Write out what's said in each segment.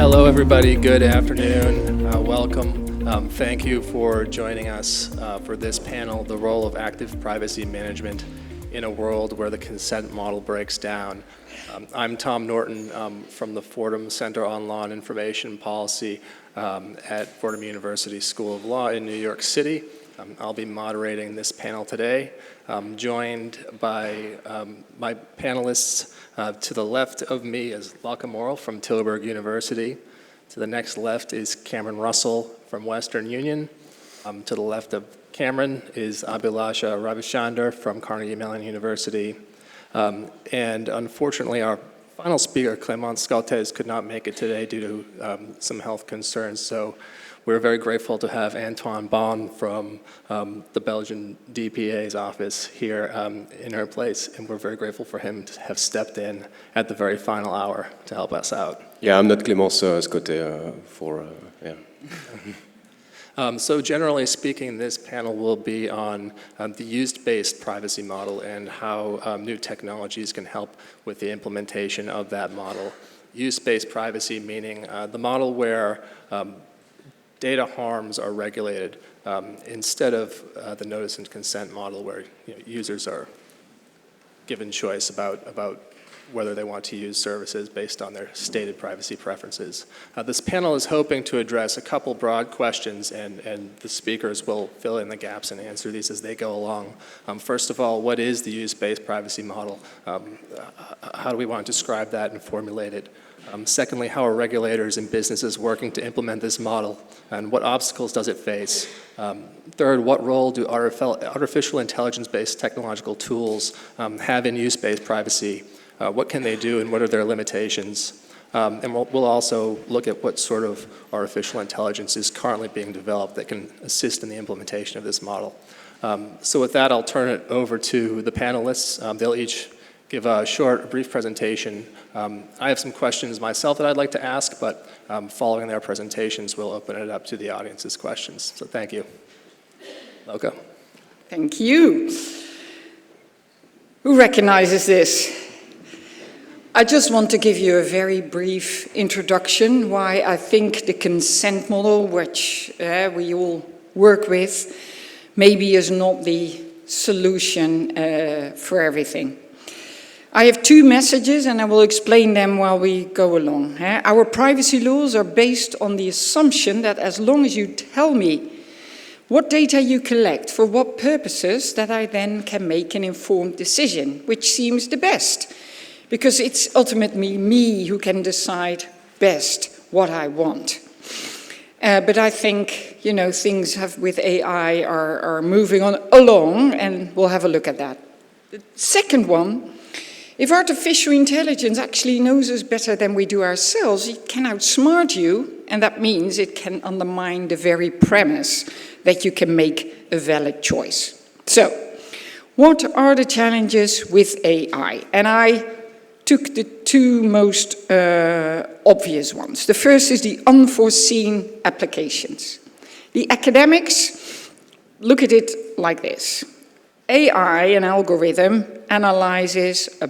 Hello, everybody. Good afternoon. Welcome. Thank you for joining us for this panel, The Role of Active Privacy Management in a World Where the Consent Model Breaks Down. I'm Tom Norton from the Fordham Center on Law and Information Policy at Fordham University School of Law in New York City. I'll be moderating this panel today. I'm joined by my panelists. To the left of me is Lokke Moerel from Tilburg University. To the next left is Cameron Russell from Western Union. To the left of Cameron is Abhilasha Ravichander from Carnegie Mellon University. And unfortunately, our final speaker, Clémence Scottez, could not make it today due to some health concerns. So we're very grateful to have Antoine Bon from the Belgian DPA's office here in her place, and we're very grateful for him to have stepped in at the very final hour to help us out. Yeah, I'm not Clémence Scottez So generally speaking, this panel will be on the use-based privacy model and how new technologies can help with the implementation of that model. Use-based privacy meaning the model where data harms are regulated instead of the notice and consent model where users are given choice about whether they want to use services based on their stated privacy preferences. This panel is hoping to address a couple broad questions, and the speakers will fill in the gaps and answer these as they go along. First of all, what is the use-based privacy model? How do we want to describe that and formulate it? Secondly, how are regulators and businesses working to implement this model, and what obstacles does it face? Third, what role do artificial intelligence-based technological tools have in use-based privacy? What can they do, and what are their limitations? And we'll also look at what sort of artificial intelligence is currently being developed that can assist in the implementation of this model. So with that, I'll turn it over to the panelists. They'll each give a short, brief presentation. I have some questions myself that I'd like to ask, but following their presentations, we'll open it up to the audience's questions. So thank you. Lokke. Thank you. Who recognizes this? I just want to give you a very brief introduction why I think the consent model, which we all work with, maybe is not the solution for everything. I have two messages and I will explain them while we go along. Our privacy laws are based on the assumption that as long as you tell me what data you collect, for what purposes, that I then can make an informed decision, which seems the best. Because it's ultimately me who can decide best what I want. But I think, things with AI are moving on along, and we'll have a look at that. The second one, if artificial intelligence actually knows us better than we do ourselves, it can outsmart you, and that means it can undermine the very premise that you can make a valid choice. So, what are the challenges with AI? And I took the two most obvious ones. The first is the unforeseen applications. The academics look at it like this. AI, an algorithm, analyzes a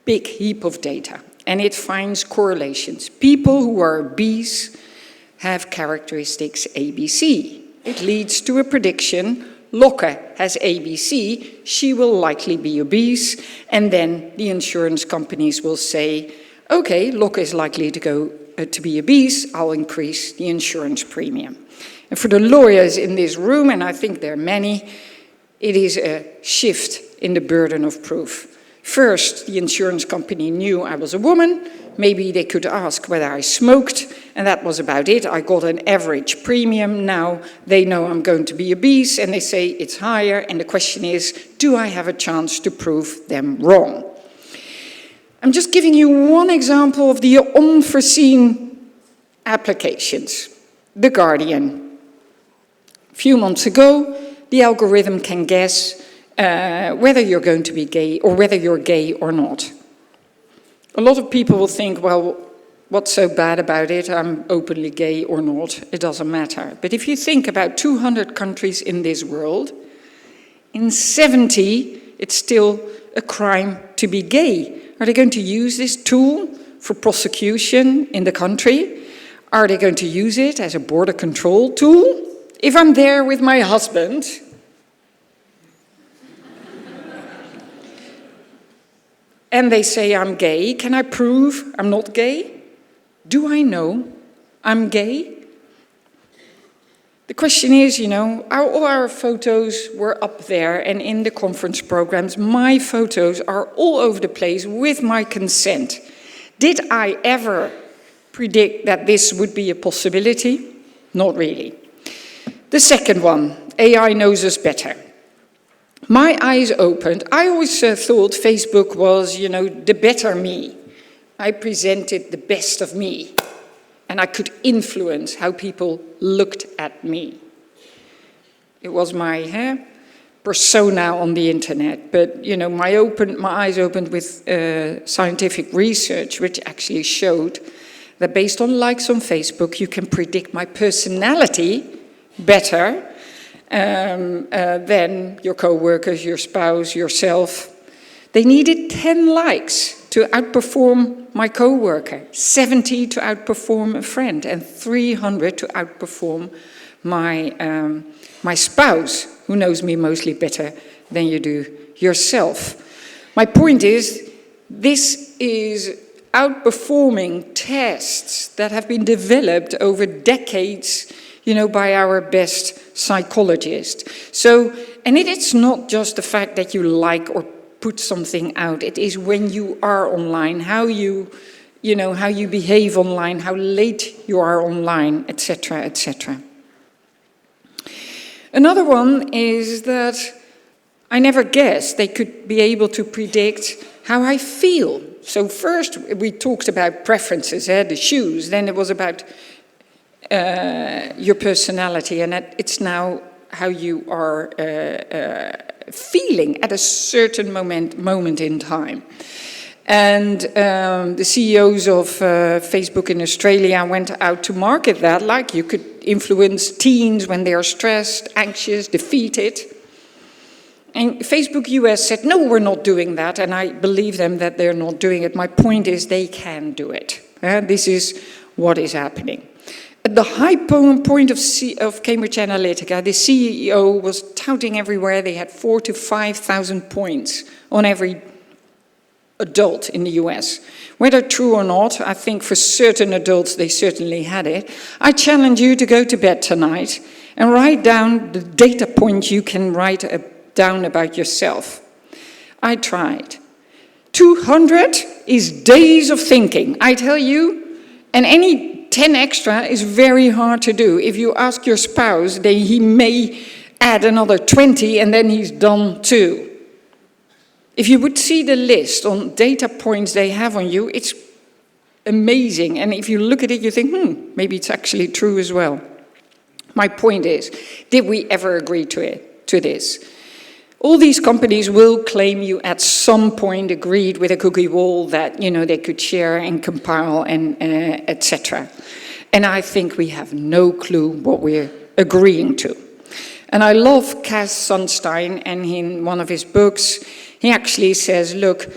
big heap of data, and it finds correlations. People who are obese have characteristics ABC. It leads to a prediction. Lokke has ABC, she will likely be obese, and then the insurance companies will say, okay, Lokke is likely to be obese, I'll increase the insurance premium. And for the lawyers in this room, and I think there are many, it is a shift in the burden of proof. First, the insurance company knew I was a woman. Maybe they could ask whether I smoked, and that was about it. I got an average premium. Now they know I'm going to be obese, and they say it's higher, and the question is, do I have a chance to prove them wrong? I'm just giving you one example of the unforeseen applications. The Guardian. A few months ago, the algorithm can guess whether you're going to be gay or whether you're gay or not. A lot of people will think, well, what's so bad about it? I'm openly gay or not, it doesn't matter. But if you think about 200 countries in this world, in 70, it's still a crime to be gay. Are they going to use this tool for prosecution in the country? Are they going to use it as a border control tool? If I'm there with my husband, and they say I'm gay, can I prove I'm not gay? Do I know I'm gay? The question is, all our photos were up there, and in the conference programs, my photos are all over the place with my consent. Did I ever predict that this would be a possibility? Not really. The second one, AI knows us better. My eyes opened. I always thought Facebook was, the better me. I presented the best of me. And I could influence how people looked at me. It was my persona on the internet. But, my eyes opened with scientific research, which actually showed that based on likes on Facebook, you can predict my personality better than your co-workers, your spouse, yourself. They needed 10 likes to outperform my co-worker, 70 to outperform a friend, and 300 to outperform my spouse, who knows me mostly better than you do yourself. My point is, this is outperforming tests that have been developed over decades, by our best psychologists. So, and it's not just the fact that you like or put something out. It is when you are online, how you behave online, how late you are online, etc., etc. Another one is that I never guessed they could be able to predict how I feel. So first we talked about preferences, the shoes, then it was about your personality, and it's now how you are feeling at a certain moment in time. And the CEOs of Facebook in Australia went out to market that, like you could influence teens when they are stressed, anxious, defeated. And Facebook US said, no, we're not doing that, and I believe them that they're not doing it. My point is they can do it. This is what is happening. At the high point of Cambridge Analytica, the CEO was touting everywhere they had 4,000 to 5,000 points on every adult in the US. Whether true or not, I think for certain adults they certainly had it. I challenge you to go to bed tonight and write down the data points you can write down about yourself. I tried. 200 is days of thinking, I tell you, and any 10 extra is very hard to do. If you ask your spouse, he may add another 20 and then he's done too. If you would see the list on data points they have on you, it's amazing. And if you look at it, you think, maybe it's actually true as well. My point is, did we ever agree to this? All these companies will claim you at some point agreed with a cookie wall that, they could share and compile and etc. And I think we have no clue what we're agreeing to. And I love Cass Sunstein, and in one of his books, he actually says, look,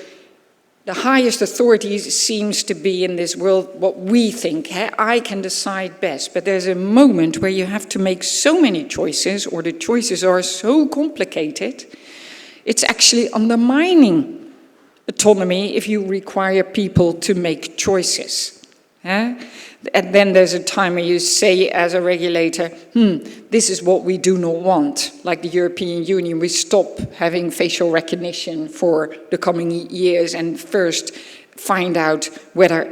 the highest authority seems to be in this world what we think. I can decide best, but there's a moment where you have to make so many choices, or the choices are so complicated, it's actually undermining autonomy if you require people to make choices. And then there's a time where you say as a regulator, this is what we do not want. Like the European Union, we stop having facial recognition for the coming years and first find out whether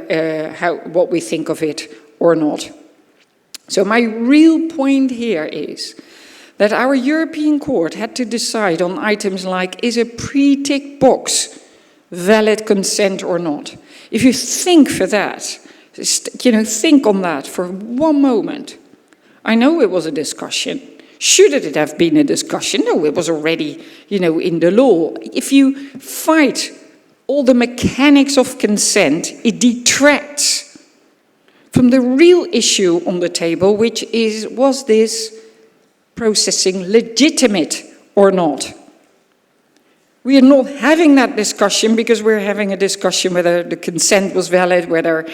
what we think of it or not. So my real point here is that our European court had to decide on items like, is a pre-tick box valid consent or not? If you think for that, think on that for one moment. I know it was a discussion. Should it have been a discussion? No, it was already, in the law. If you fight all the mechanics of consent, it detracts from the real issue on the table, which is, was this processing legitimate or not? We are not having that discussion because we're having a discussion whether the consent was valid, whether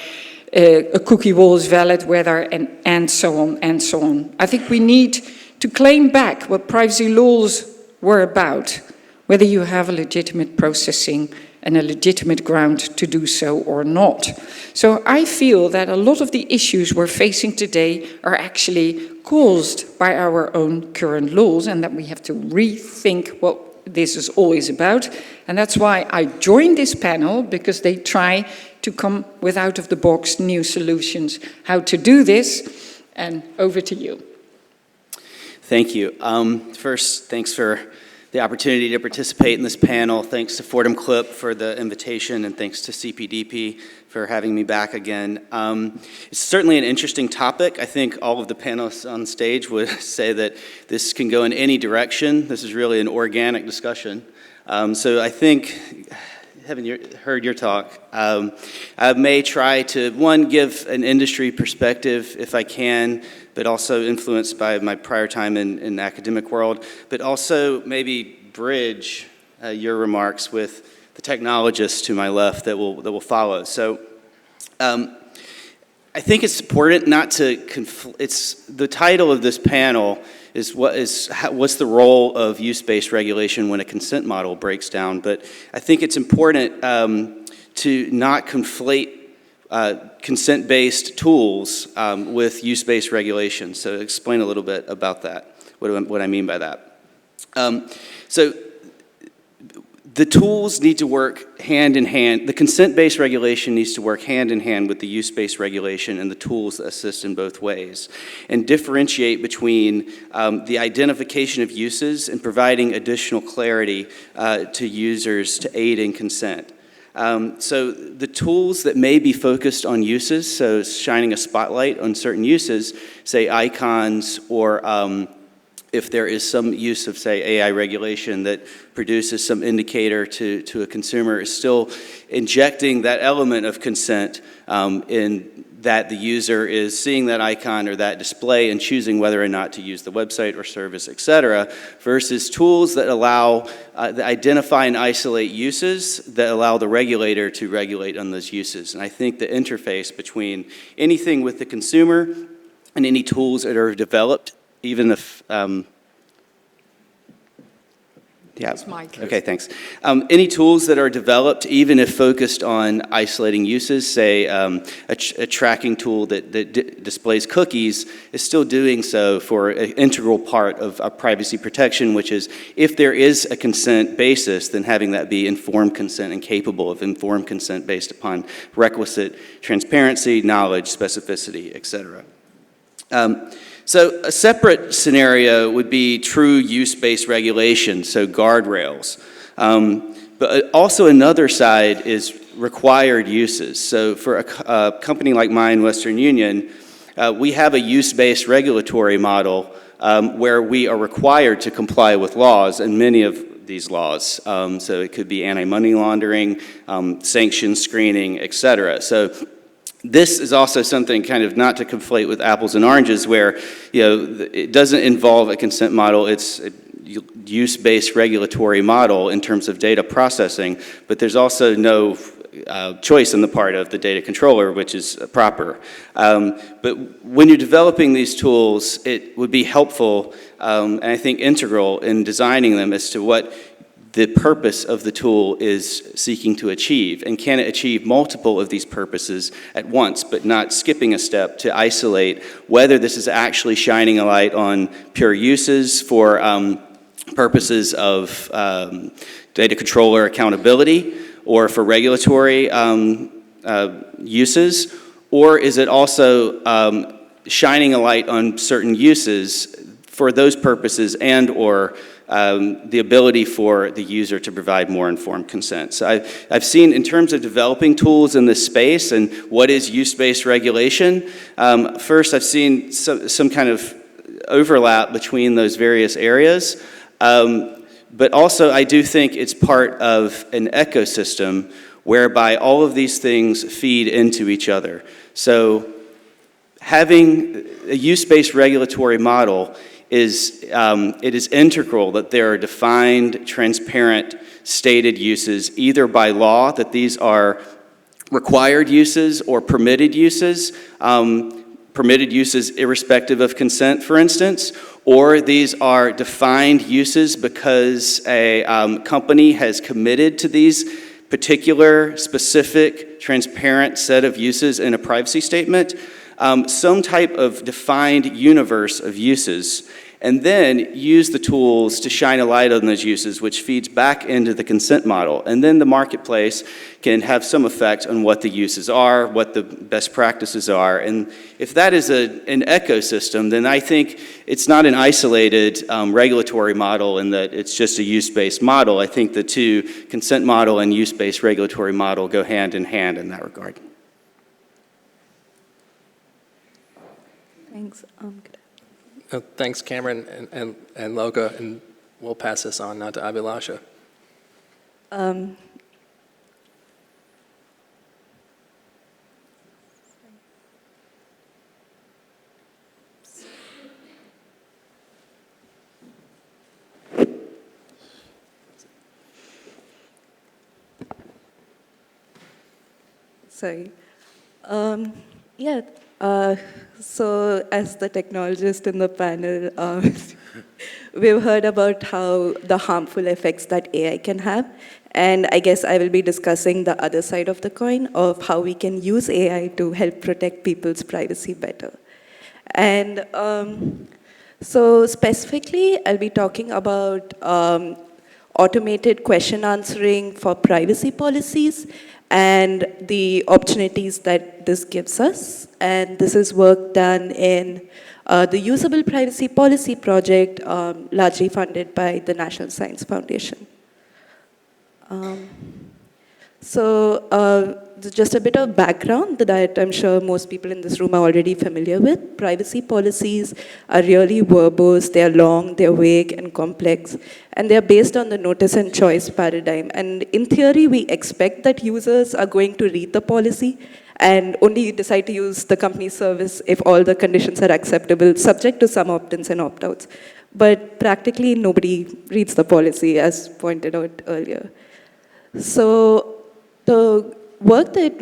a cookie wall is valid, whether, and so on, and so on. I think we need to claim back what privacy laws were about, whether you have a legitimate processing and a legitimate ground to do so or not. So I feel that a lot of the issues we're facing today are actually caused by our own current laws, and that we have to rethink what this is always about. And that's why I joined this panel, because they try to come with out-of-the-box new solutions how to do this. And over to you. Thank you. First, thanks for the opportunity to participate in this panel. Thanks to Fordham Clip for the invitation, and thanks to CPDP for having me back again. It's certainly an interesting topic. I think all of the panelists on stage would say that this can go in any direction. This is really an organic discussion. So I think, having heard your talk, I may try to, one, give an industry perspective if I can, but also influenced by my prior time in the academic world, but also maybe bridge your remarks with the technologists to my left that will follow. So I think it's important not to the title of this panel is what's the role of use-based regulation when a consent model breaks down, but I think it's important to not conflate consent-based tools with use-based regulation. So explain a little bit about that, what I mean by that. So the tools need to work hand in hand. The consent-based regulation needs to work hand in hand with the use-based regulation and the tools that assist in both ways, and differentiate between the identification of uses and providing additional clarity to users to aid in consent. So the tools that may be focused on uses, so shining a spotlight on certain uses, say icons, or if there is some use of, say, AI regulation that produces some indicator to a consumer, is still injecting that element of consent in that the user is seeing that icon or that display and choosing whether or not to use the website or service, et cetera, versus tools that allow, that identify and isolate uses that allow the regulator to regulate on those uses. And I think the interface between anything with the consumer and any tools that are developed, even if, yeah, okay, thanks. Any tools that are developed, even if focused on isolating uses, say a tracking tool that displays cookies, is still doing so for an integral part of privacy protection, which is if there is a consent basis, then having that be informed consent and capable of informed consent based upon requisite transparency, knowledge, specificity, et cetera. So a separate scenario would be true use-based regulation, so guardrails. But also another side is required uses. So for a company like mine, Western Union, we have a use-based regulatory model where we are required to comply with laws, and many of these laws. So it could be anti-money laundering, sanction screening, et cetera. So this is also something kind of not to conflate with apples and oranges, where it doesn't involve a consent model. It's a use-based regulatory model in terms of data processing, but there's also no choice on the part of the data controller, which is proper. But when you're developing these tools, it would be helpful and I think integral in designing them as to what the purpose of the tool is seeking to achieve, and can it achieve multiple of these purposes at once, but not skipping a step to isolate whether this is actually shining a light on pure uses for purposes of data controller accountability or for regulatory uses, or is it also shining a light on certain uses for those purposes and or the ability for the user to provide more informed consent. So I've seen, in terms of developing tools in this space and what is use-based regulation, first I've seen some kind of overlap between those various areas, but also I do think it's part of an ecosystem whereby all of these things feed into each other. So having a use-based regulatory model it is integral that there are defined, transparent, stated uses, either by law, that these are required uses or permitted uses, permitted uses irrespective of consent, for instance, or these are defined uses because a company has committed to these particular, specific, transparent set of uses in a privacy statement, some type of defined universe of uses, and then use the tools to shine a light on those uses, which feeds back into the consent model. And then the marketplace can have some effect on what the uses are, what the best practices are. And if that is an ecosystem, then I think it's not an isolated regulatory model in that it's just a use-based model. I think the two, consent model and use-based regulatory model, go hand in hand in that regard. Thanks. Good. Thanks, Cameron and Lokke, and we'll pass this on now to Abhilasha. Sorry. Yeah. So as the technologist in the panel, we've heard about how the harmful effects that AI can have. And I guess I will be discussing the other side of the coin of how we can use AI to help protect people's privacy better. And so specifically, I'll be talking about automated question answering for privacy policies and the opportunities that this gives us. And this is work done in the Usable Privacy Policy Project, largely funded by the National Science Foundation. Just a bit of background that I'm sure most people in this room are already familiar with. Privacy policies are really verbose, they're long, they're vague and complex, and they're based on the notice and choice paradigm. And in theory, we expect that users are going to read the policy and only decide to use the company's service if all the conditions are acceptable, subject to some opt-ins and opt-outs. But practically, nobody reads the policy, as pointed out earlier. So the work that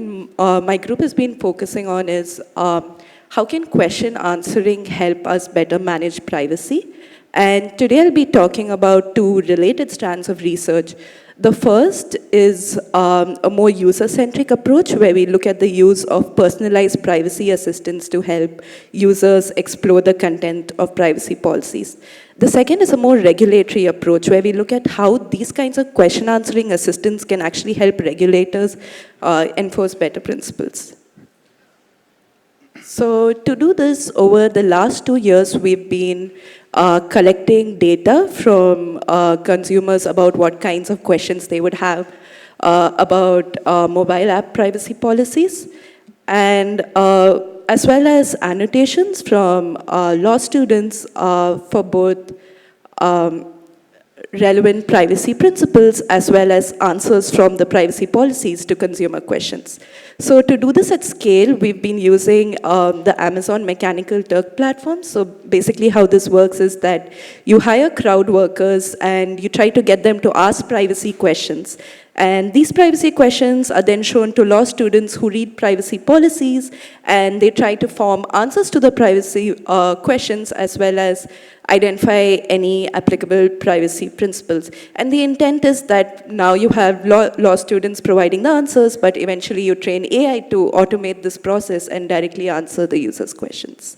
my group has been focusing on is how can question answering help us better manage privacy? And today I'll be talking about two related strands of research. The first is a more user-centric approach where we look at the use of personalized privacy assistance to help users explore the content of privacy policies. The second is a more regulatory approach where we look at how these kinds of question answering assistants can actually help regulators enforce better principles. So to do this, over the last 2 years, we've been collecting data from consumers about what kinds of questions they would have about mobile app privacy policies, and as well as annotations from law students for both relevant privacy principles as well as answers from the privacy policies to consumer questions. So to do this at scale, we've been using the Amazon Mechanical Turk platform. So basically how this works is that you hire crowd workers and you try to get them to ask privacy questions. And these privacy questions are then shown to law students who read privacy policies, and they try to form answers to the privacy questions as well as identify any applicable privacy principles. And the intent is that now you have law students providing the answers, but eventually you train AI to automate this process and directly answer the user's questions.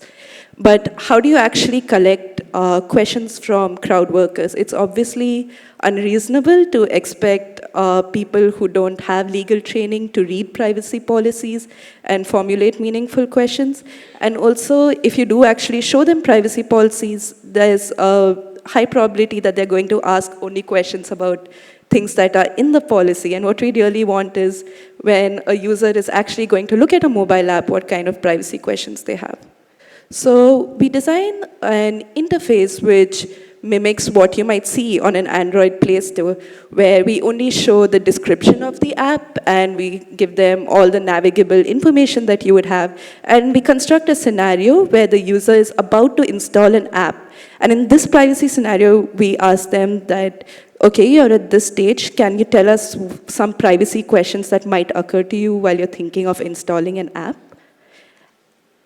But how do you actually collect questions from crowd workers? It's obviously unreasonable to expect people who don't have legal training to read privacy policies and formulate meaningful questions. And also, if you do actually show them privacy policies, there's a high probability that they're going to ask only questions about things that are in the policy. And what we really want is when a user is actually going to look at a mobile app, what kind of privacy questions they have. So we design an interface which mimics what you might see on an Android Play Store, where we only show the description of the app and we give them all the navigable information that you would have. And we construct a scenario where the user is about to install an app. And in this privacy scenario, we ask them that, okay, you're at this stage, can you tell us some privacy questions that might occur to you while you're thinking of installing an app?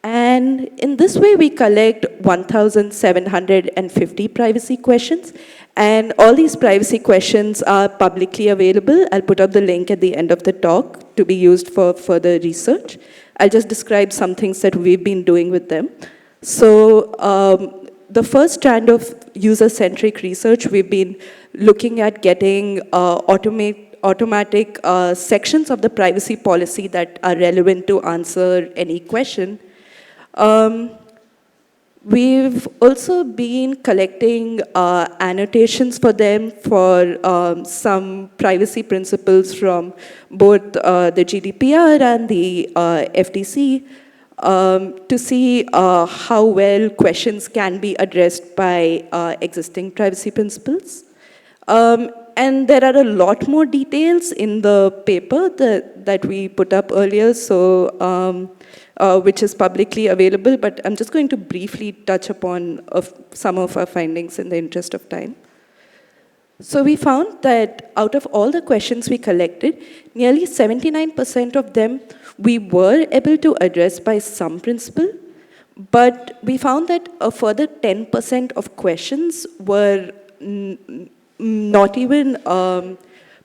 And in this way, we collect 1,750 privacy questions. And all these privacy questions are publicly available. I'll put up the link at the end of the talk to be used for further research. I'll just describe some things that we've been doing with them. So the first strand of user-centric research, we've been looking at getting automatic sections of the privacy policy that are relevant to answer any question. We've also been collecting annotations for them for some privacy principles from both the GDPR and the FTC to see how well questions can be addressed by existing privacy principles. And there are a lot more details in the paper that we put up earlier, so which is publicly available, but I'm just going to briefly touch upon some of our findings in the interest of time. So we found that out of all the questions we collected, nearly 79% of them we were able to address by some principle, but we found that a further 10% of questions were not even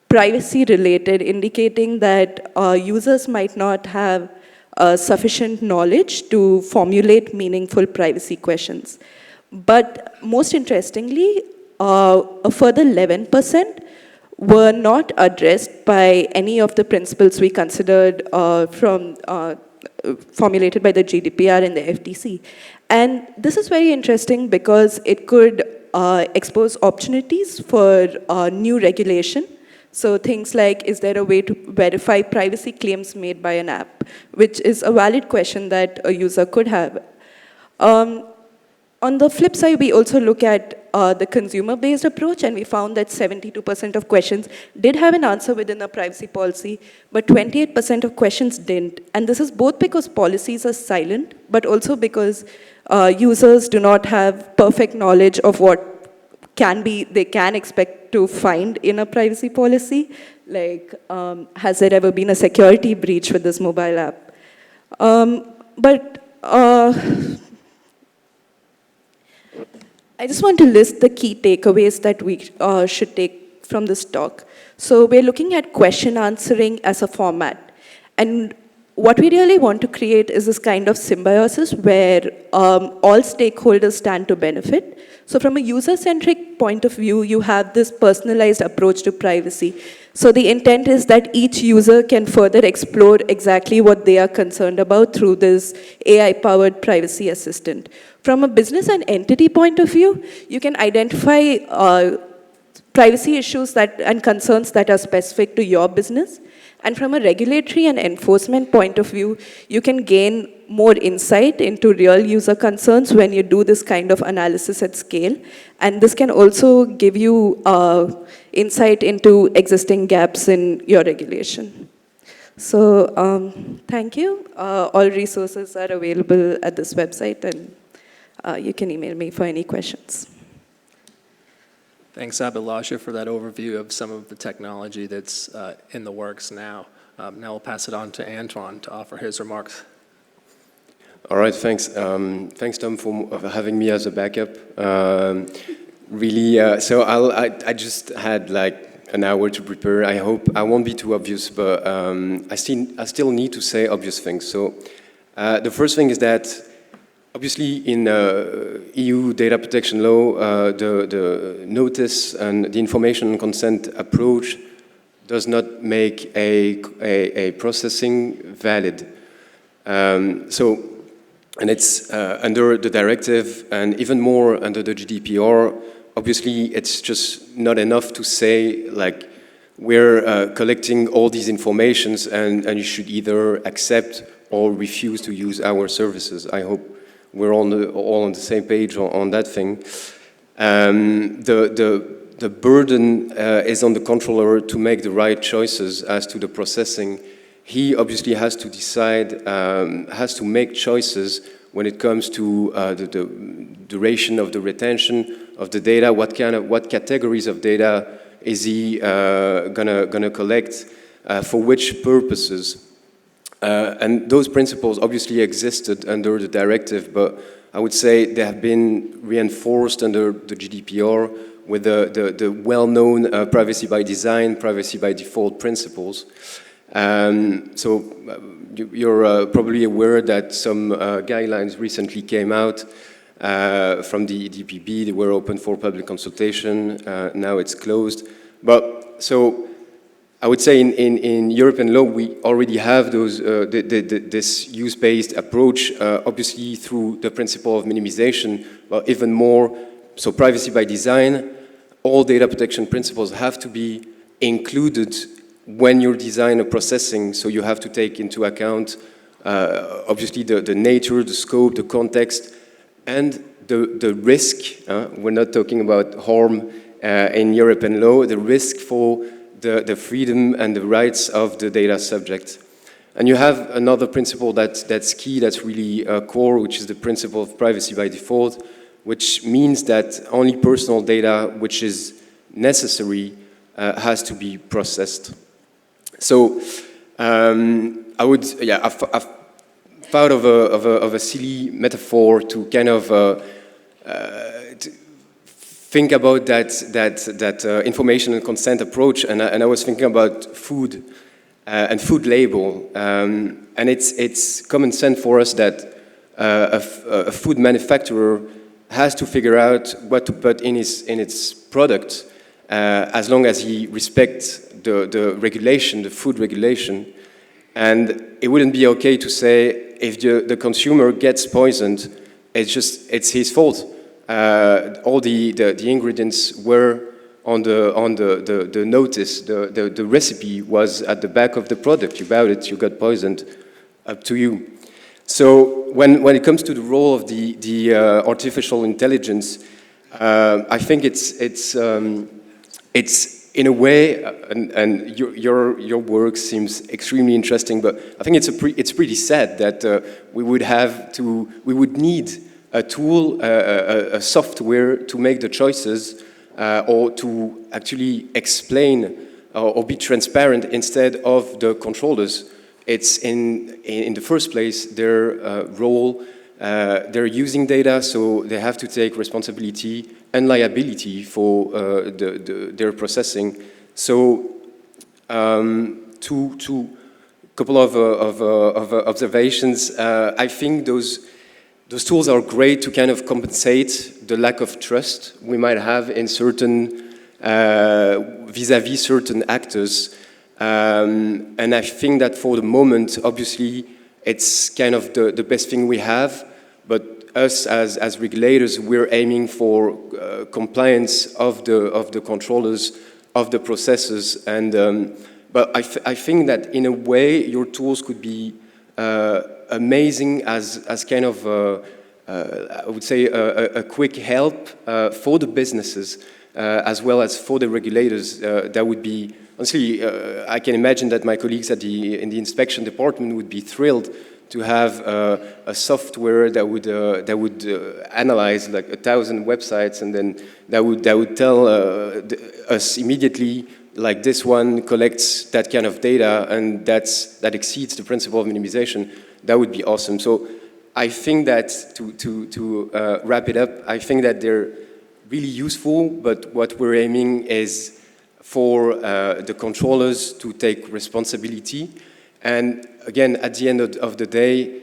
privacy related, indicating that users might not have sufficient knowledge to formulate meaningful privacy questions. But most interestingly, a further 11% were not addressed by any of the principles we considered formulated by the GDPR and the FTC. And this is very interesting because it could expose opportunities for new regulation. So things like, is there a way to verify privacy claims made by an app, which is a valid question that a user could have. On the flip side, we also look at the consumer-based approach, and we found that 72% of questions did have an answer within a privacy policy, but 28% of questions didn't. And this is both because policies are silent, but also because users do not have perfect knowledge of what they can expect to find in a privacy policy, like has there ever been a security breach with this mobile app? I just want to list the key takeaways that we should take from this talk. So we're looking at question answering as a format. And what we really want to create is this kind of symbiosis where all stakeholders stand to benefit. So from a user-centric point of view, you have this personalized approach to privacy. So the intent is that each user can further explore exactly what they are concerned about through this AI-powered privacy assistant. From a business and entity point of view, you can identify privacy issues and concerns that are specific to your business. And from a regulatory and enforcement point of view, you can gain more insight into real user concerns when you do this kind of analysis at scale. And this can also give you insight into existing gaps in your regulation. So thank you. All resources are available at this website, and you can email me for any questions. Thanks, Abhilasha, for that overview of some of the technology that's in the works now. Now we'll pass it on to Antoine to offer his remarks. All right, thanks. Thanks, Tom, for having me as a backup. Really, so I just had like an hour to prepare. I hope I won't be too obvious, but I still need to say obvious things. So the first thing is that obviously in EU data protection law, the notice and the information consent approach does not make a processing valid. And it's under the directive and even more under the GDPR, obviously it's just not enough to say like we're collecting all these informations and you should either accept or refuse to use our services. I hope we're all on the same page on that thing. The burden is on the controller to make the right choices as to the processing. He obviously has to decide, has to make choices when it comes to the duration of the retention of the data, what categories of data is he gonna collect, for which purposes. And those principles obviously existed under the directive, but I would say they have been reinforced under the GDPR with the well-known privacy by design, privacy by default principles. You're probably aware that some guidelines recently came out from the DPP. They were open for public consultation. Now it's closed. But so I would say in European law, we already have those, this use-based approach, obviously through the principle of minimization, but even more, so privacy by design, all data protection principles have to be included when you design a processing, so you have to take into account, obviously, the nature, the scope, the context, and the risk. We're not talking about harm in European law, the risk for the freedom and the rights of the data subject. And you have another principle that's key, that's really core, which is the principle of privacy by default, which means that only personal data which is necessary has to be processed. So I've thought of a silly metaphor to kind of think about that information and consent approach, and I was thinking about food and food label, and it's common sense for us that a food manufacturer has to figure out what to put in its product, as long as he respects the regulation, the food regulation. And it wouldn't be okay to say if the consumer gets poisoned, it's his fault. All the ingredients were on the notice. The recipe was at the back of the product. You bought it, you got poisoned, up to you. So when it comes to the role of the artificial intelligence, I think it's in a way, and your work seems extremely interesting, but I think it's pretty sad that we would need a tool, a software to make the choices, or to actually explain or be transparent instead of the controllers. It's in the first place their role. They're using data, so they have to take responsibility and liability for their processing. So, two couple of observations. I think those tools are great to kind of compensate the lack of trust we might have in certain vis-a-vis certain actors. And I think that for the moment, obviously, it's kind of the best thing we have, but us as regulators, we're aiming for compliance of the controllers, of the processes, and but I think that in a way your tools could be amazing as kind of I would say a quick help for the businesses as well as for the regulators. That would be honestly, I can imagine that my colleagues in the inspection department would be thrilled to have a software that would analyze like 1,000 websites, and then that would tell us immediately, like this one collects that kind of data, and that exceeds the principle of minimization. That would be awesome. So I think that to wrap it up, I think that they're really useful, but what we're aiming is for the controllers to take responsibility. And again, at the end of the day,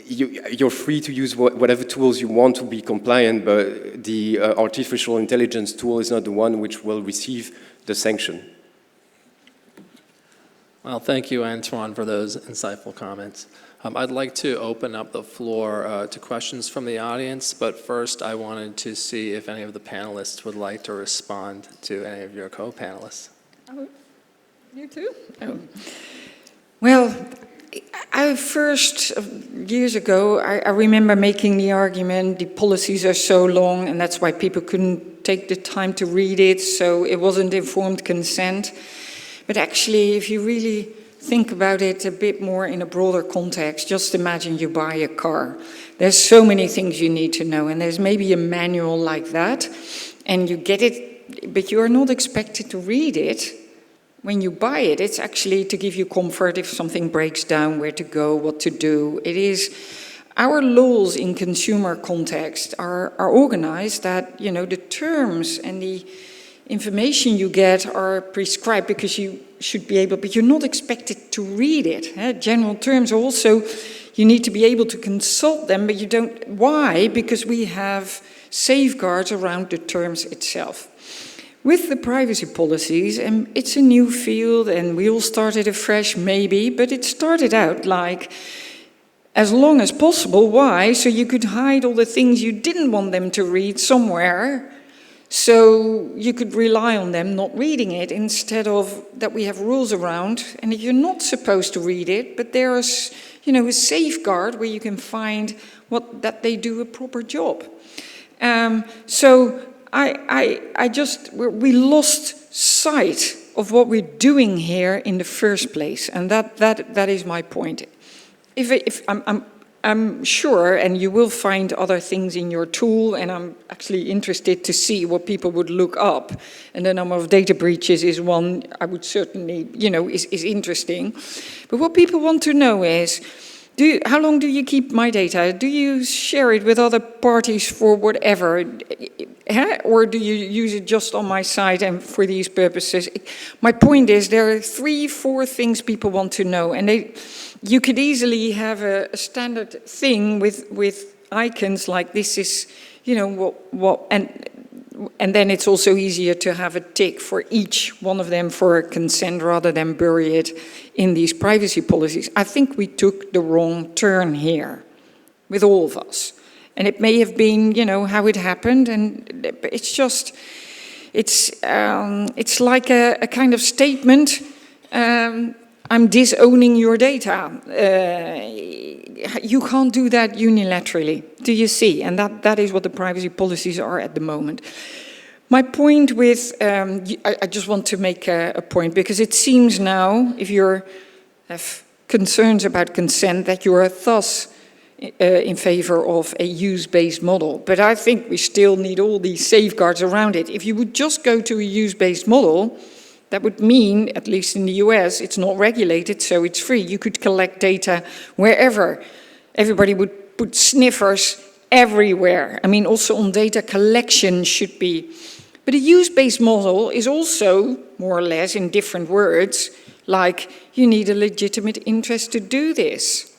you're free to use whatever tools you want to be compliant, but the artificial intelligence tool is not the one which will receive the sanction. Well, thank you, Antoine, for those insightful comments. I'd like to open up the floor to questions from the audience, but first I wanted to see if any of the panelists would like to respond to any of your co-panelists. Oh, you too? Oh. Well, I first, years ago, I remember making the argument, the policies are so long and that's why people couldn't take the time to read it, so it wasn't informed consent. But actually, if you really think about it a bit more in a broader context, just imagine you buy a car. There's so many things you need to know, and there's maybe a manual like that, and you get it, but you are not expected to read it. When you buy it, it's actually to give you comfort if something breaks down, where to go, what to do. It is, our laws in consumer context are organized that, you know, the terms and the information you get are prescribed because you should be able, but you're not expected to read it. General terms also, you need to be able to consult them, but you don't. Why? Because we have safeguards around the terms itself. With the privacy policies, and it's a new field and we all started afresh maybe, but it started out like as long as possible. Why? So you could hide all the things you didn't want them to read somewhere, so you could rely on them not reading it, instead of that we have rules around, and if you're not supposed to read it, but there's, you know, a safeguard where you can find that they do a proper job. We lost sight of what we're doing here in the first place, and that is my point. I'm sure, and you will find other things in your tool, and I'm actually interested to see what people would look up. And the number of data breaches is one I would certainly, you know, is interesting. But what people want to know is, how long do you keep my data? Do you share it with other parties for whatever? Or do you use it just on my site and for these purposes? My point is, there are 3-4 things people want to know, and you could easily have a standard thing with icons like this is, you know, and then it's also easier to have a tick for each one of them for a consent rather than bury it in these privacy policies. I think we took the wrong turn here with all of us. And it may have been, you know, how it happened, and it's just, it's like a kind of statement, I'm disowning your data. You can't do that unilaterally, do you see? And that is what the privacy policies are at the moment. My point with, I just want to make a point, because it seems now, if you have concerns about consent, that you are thus in favor of a use-based model. But I think we still need all these safeguards around it. If you would just go to a use-based model, that would mean, at least in the US, it's not regulated, so it's free. You could collect data wherever. Everybody would put sniffers everywhere. I mean, also on data collection should be. But a use-based model is also, more or less, in different words, like you need a legitimate interest to do this.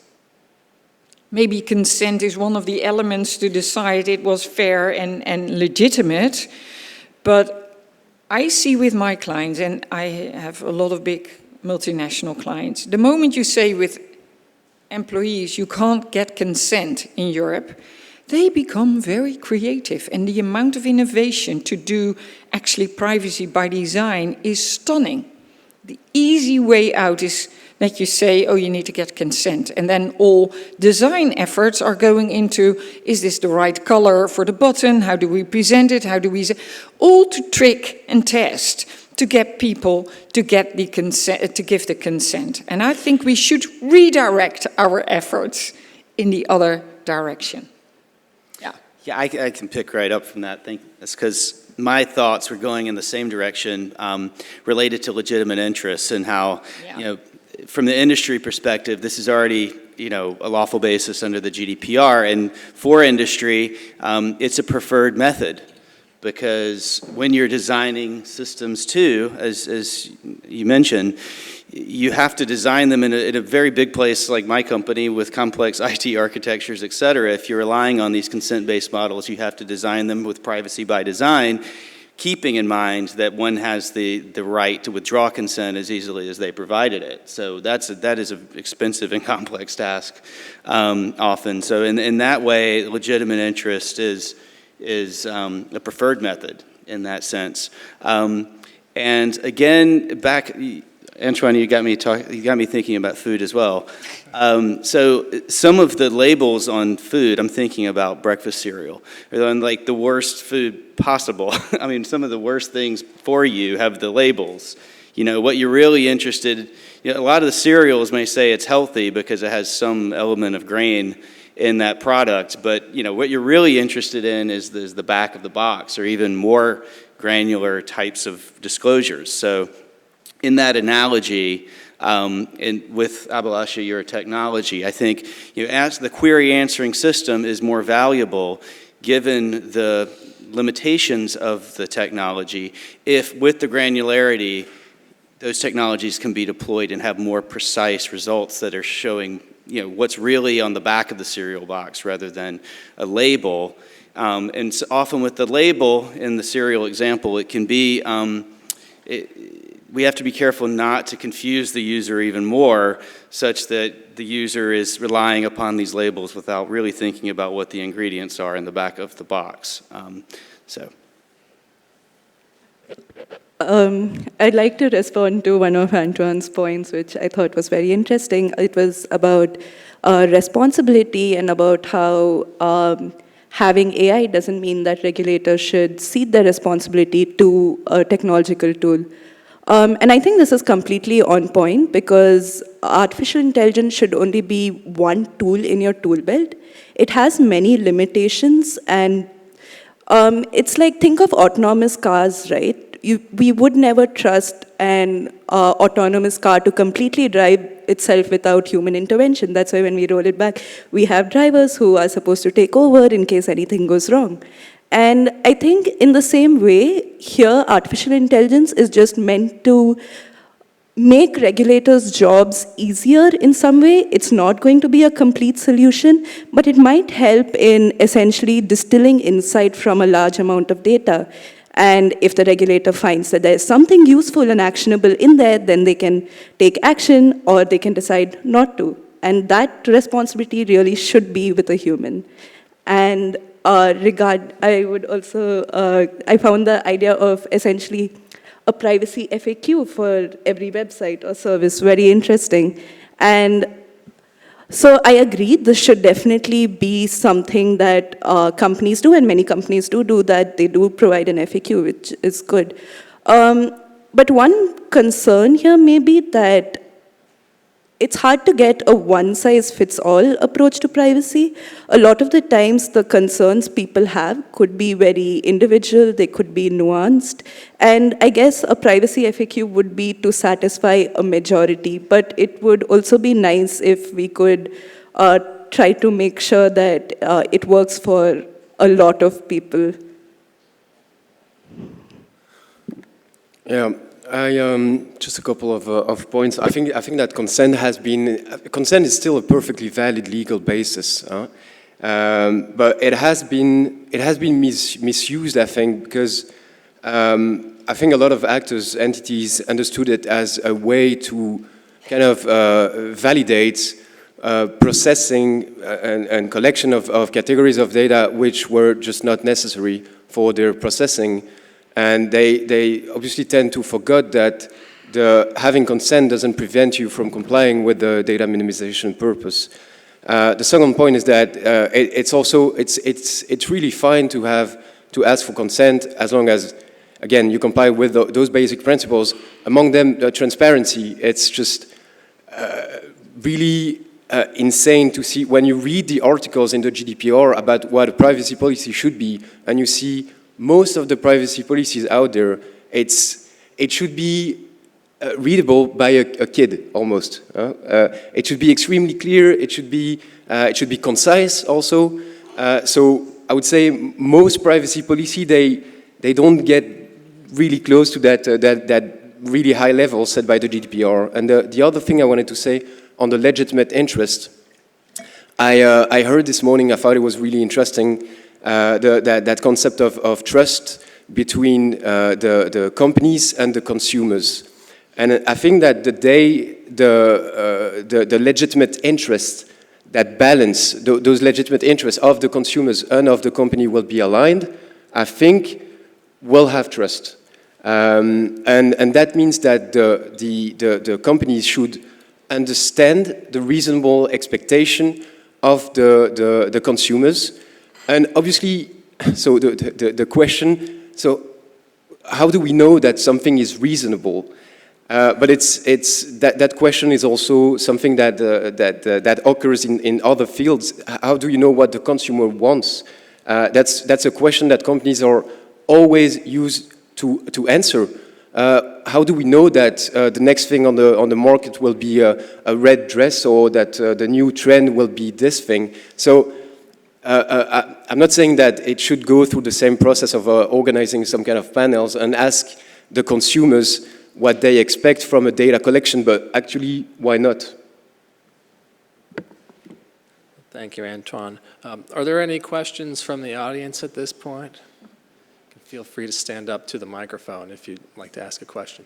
Maybe consent is one of the elements to decide it was fair and legitimate, but I see with my clients, and I have a lot of big multinational clients, the moment you say with employees you can't get consent in Europe, they become very creative, and the amount of innovation to do actually privacy by design is stunning. The easy way out is that you say, oh, you need to get consent. And then all design efforts are going into, is this the right color for the button? How do we present it? How do we... All to trick and test to get people to get the consent, to give the consent. And I think we should redirect our efforts in the other direction. Yeah, I can pick right up from that. That's because my thoughts were going in the same direction related to legitimate interests and how, you know, from the industry perspective, this is already, you know, a lawful basis under the GDPR, and for industry, it's a preferred method, because when you're designing systems too, as you mentioned, you have to design them in a very big place like my company with complex IT architectures, et cetera. If you're relying on these consent-based models, you have to design them with privacy by design, keeping in mind that one has the right to withdraw consent as easily as they provided it. So that is an expensive and complex task often. So in that way, legitimate interest is a preferred method in that sense. And again, Antoine, you got me thinking about food as well. So some of the labels on food, I'm thinking about breakfast cereal. They're on like the worst food possible. I mean, some of the worst things for you have the labels. You know, what you're really interested, you know, a lot of the cereals may say it's healthy because it has some element of grain in that product, but you know, what you're really interested in is the back of the box, or even more granular types of disclosures. So in that analogy, and with Abhilasha, your technology, I think the query answering system is more valuable given the limitations of the technology if, with the granularity, those technologies can be deployed and have more precise results that are showing what's really on the back of the cereal box rather than a label. And so often with the label in the cereal example, it can be, we have to be careful not to confuse the user even more, such that the user is relying upon these labels without really thinking about what the ingredients are in the back of the box. I'd like to respond to one of Antoine's points, which I thought was very interesting. It was about responsibility and about how having AI doesn't mean that regulators should cede their responsibility to a technological tool. And I think this is completely on point because artificial intelligence should only be one tool in your tool belt. It has many limitations, and it's like, think of autonomous cars, right? We would never trust an autonomous car to completely drive itself without human intervention. That's why when we roll it back, we have drivers who are supposed to take over in case anything goes wrong. And I think in the same way, here, artificial intelligence is just meant to make regulators' jobs easier in some way. It's not going to be a complete solution, but it might help in essentially distilling insight from a large amount of data. And if the regulator finds that there's something useful and actionable in there, then they can take action or they can decide not to. And that responsibility really should be with a human. And I would also, I found the idea of essentially a privacy FAQ for every website or service very interesting. And so I agree, this should definitely be something that companies do, and many companies do that. They do provide an FAQ, which is good. But one concern here may be that it's hard to get a one-size-fits-all approach to privacy. A lot of the times, the concerns people have could be very individual, they could be nuanced. And I guess a privacy FAQ would be to satisfy a majority, but it would also be nice if we could try to make sure that it works for a lot of people. Yeah. Just a couple of points. I think that consent is still a perfectly valid legal basis, but it has been misused. I think because I think a lot of actors, entities understood it as a way to kind of validate processing and collection of categories of data which were just not necessary for their processing. And they obviously tend to forget that having consent doesn't prevent you from complying with the data minimization purpose. The second point is that it's really fine to ask for consent as long as, again, you comply with those basic principles. Among them, the transparency. It's just really insane to see when you read the articles in the GDPR about what a privacy policy should be, and you see most of the privacy policies out there, it should be readable by a kid almost. It should be extremely clear. It should be concise also. So I would say most privacy policy they don't get really close to that really high level set by the GDPR. And the other thing I wanted to say on the legitimate interest, I heard this morning. I thought it was really interesting. That concept of trust between the companies and the consumers. And I think that the day the legitimate interests that balance those legitimate interests of the consumers and of the company will be aligned, I think we'll have trust. And that means that the companies should understand the reasonable expectation of the consumers. And obviously, so the question, so how do we know that something is reasonable? But that question is also something that occurs in other fields. How do you know what the consumer wants? That's a question that companies are always used to answer. How do we know that the next thing on the market will be a red dress, or that the new trend will be this thing? So I'm not saying that it should go through the same process of organizing some kind of panels and ask the consumers what they expect from a data collection, but actually, why not? Thank you, Antoine. Are there any questions from the audience at this point? Feel free to stand up to the microphone if you'd like to ask a question.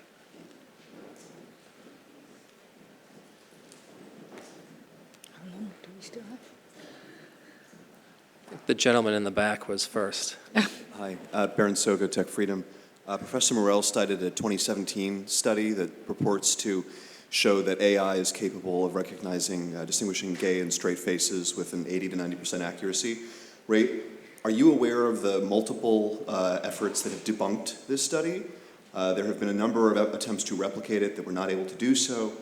How long do we still have? The gentleman in the back was first. Hi, Baron Soga, Tech Freedom. Professor Moerel cited a 2017 study that purports to show that AI is capable of recognizing, distinguishing gay and straight faces with an 80 to 90% accuracy rate. Are you aware of the multiple efforts that have debunked this study? There have been a number of attempts to replicate it that were not able to do so.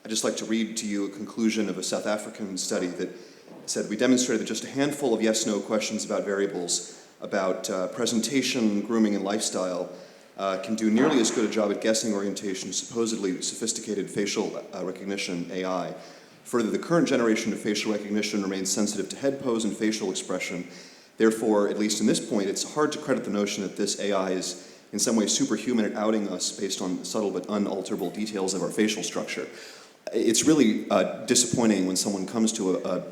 I'd just like to read to you a conclusion of a South African study that said, we demonstrated that just a handful of yes-no questions about variables, about presentation, grooming, and lifestyle can do nearly as good a job at guessing orientation, supposedly sophisticated facial recognition, AI. Further, the current generation of facial recognition remains sensitive to head pose and facial expression. Therefore, at least in this point, it's hard to credit the notion that this AI is in some way superhuman at outing us based on subtle but unalterable details of our facial structure. It's really disappointing when someone comes to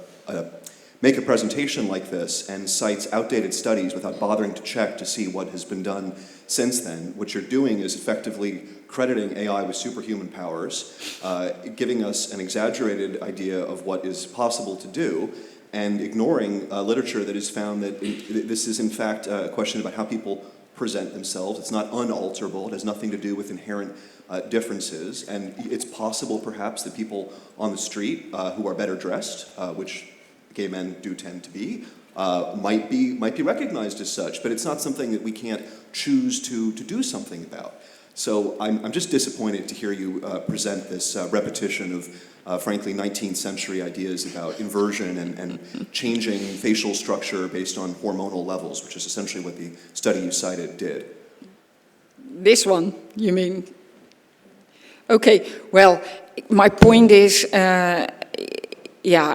make a presentation like this and cites outdated studies without bothering to check to see what has been done since then. What you're doing is effectively crediting AI with superhuman powers, giving us an exaggerated idea of what is possible to do, and ignoring literature that has found that this is in fact a question about how people present themselves. It's not unalterable. It has nothing to do with inherent differences. And it's possible perhaps that people on the street who are better dressed, which gay men do tend to be, might be recognized as such, but it's not something that we can't choose to do something about. So I'm just disappointed to hear you present this repetition of, frankly, 19th century ideas about inversion and changing facial structure based on hormonal levels, which is essentially what the study you cited did. This one, you mean? Okay, well, my point is, yeah,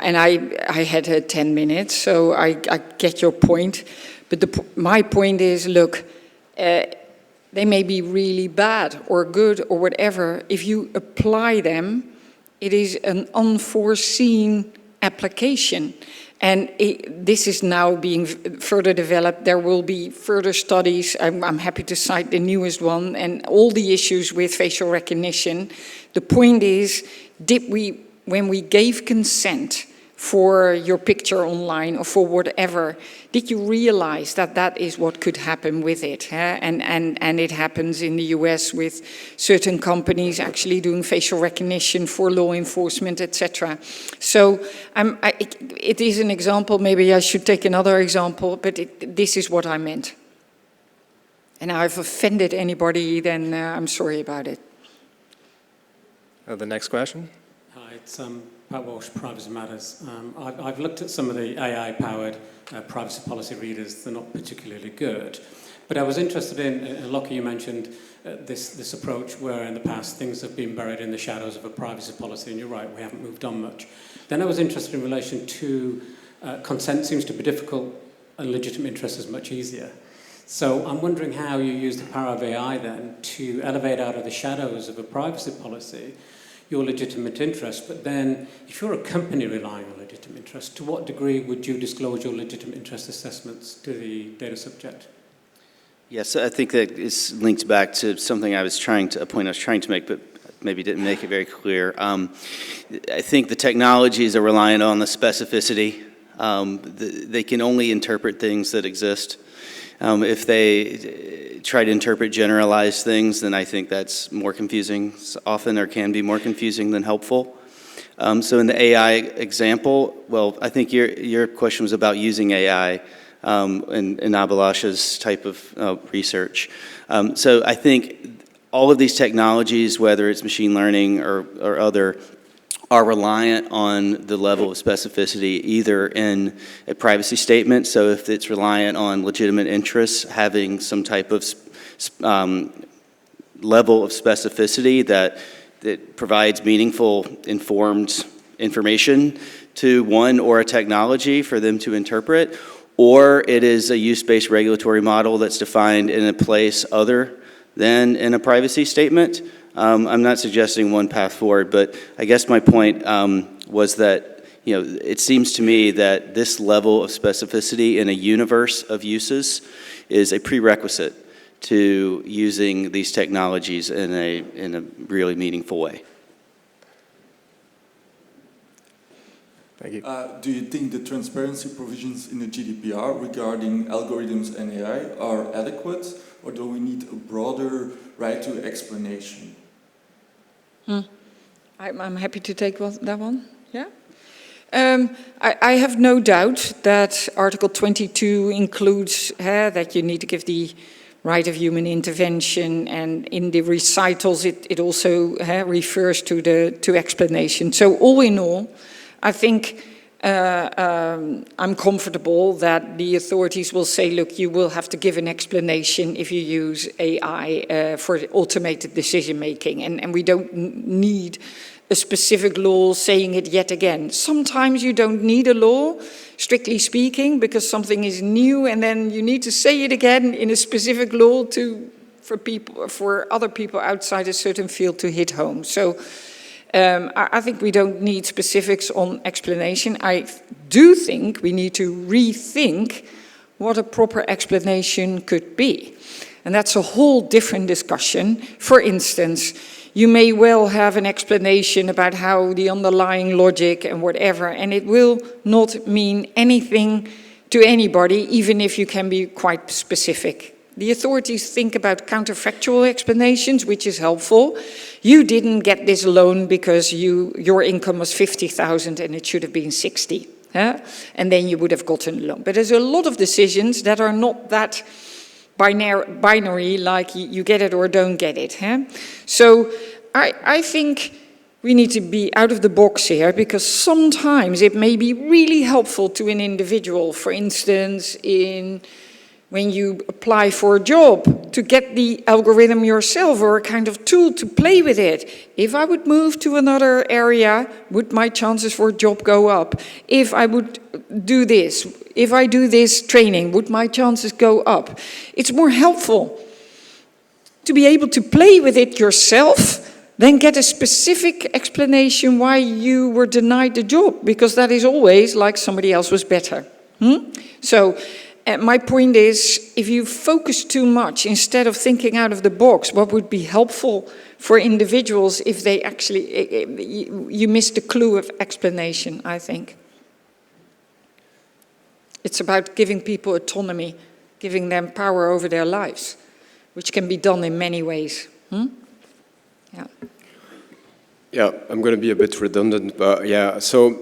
and I had 10 minutes, so I get your point. But my point is, look, they may be really bad or good or whatever. If you apply them, it is an unforeseen application. And this is now being further developed. There will be further studies. I'm happy to cite the newest one and all the issues with facial recognition. The point is, when we gave consent for your picture online or for whatever, did you realize that that is what could happen with it? Huh? And it happens in the US with certain companies actually doing facial recognition for law enforcement, etc. So it is an example. Maybe I should take another example, but this is what I meant. And I've offended anybody, then I'm sorry about it. The next question. Hi, it's Pat Walsh, Privacy Matters. I've looked at some of the AI-powered privacy policy readers. They're not particularly good. But I was interested in Lokke, you mentioned this approach where in the past things have been buried in the shadows of a privacy policy, and you're right, we haven't moved on much. Then I was interested in relation to consent seems to be difficult and legitimate interest is much easier. So I'm wondering how you use the power of AI then to elevate out of the shadows of a privacy policy your legitimate interest, but then if you're a company relying on legitimate interest, to what degree would you disclose your legitimate interest assessments to the data subject? Yes, I think that is linked back to something a point I was trying to make, but maybe didn't make it very clear. I think the technologies are reliant on the specificity They can only interpret things that exist. If they try to interpret generalized things, then I think that's more confusing often, or can be more confusing than helpful. So in the AI example, well, I think your question was about using AI in Abhilasha's type of research. So I think all of these technologies, whether it's machine learning or other, are reliant on the level of specificity either in a privacy statement, so if it's reliant on legitimate interests, having some type of level of specificity that provides meaningful, informed information to one or a technology for them to interpret, or it is a use-based regulatory model that's defined in a place other than in a privacy statement. I'm not suggesting one path forward, but I guess my point was that, you know, it seems to me that this level of specificity in a universe of uses is a prerequisite to using these technologies in a really meaningful way. Thank you. Do you think the transparency provisions in the GDPR regarding algorithms and AI are adequate, or do we need a broader right to explanation? I'm happy to take that one. Yeah. I have no doubt that Article 22 includes that you need to give the right of human intervention, and in the recitals it also refers to explanation. So all in all, I think I'm comfortable that the authorities will say, look, you will have to give an explanation if you use AI for automated decision making, and we don't need a specific law saying it yet again. Sometimes you don't need a law, strictly speaking, because something is new, and then you need to say it again in a specific law for other people outside a certain field to hit home. So I think we don't need specifics on explanation. I do think we need to rethink what a proper explanation could be. And that's a whole different discussion. For instance, you may well have an explanation about how the underlying logic and whatever, and it will not mean anything to anybody, even if you can be quite specific. The authorities think about counterfactual explanations, which is helpful. You didn't get this loan because your income was 50,000 and it should have been 60. And then you would have gotten a loan. But there's a lot of decisions that are not that binary, like you get it or don't get it. So I think we need to be out of the box here, because sometimes it may be really helpful to an individual, for instance, when you apply for a job, to get the algorithm yourself or a kind of tool to play with it. If I would move to another area, would my chances for a job go up? If I would do this, if I do this training, would my chances go up? It's more helpful to be able to play with it yourself than get a specific explanation why you were denied the job, because that is always like somebody else was better. So my point is, if you focus too much instead of thinking out of the box, what would be helpful for individuals if they actually, you miss the clue of explanation, I think. It's about giving people autonomy, giving them power over their lives, which can be done in many ways. Yeah. Yeah, I'm going to be a bit redundant, but yeah. So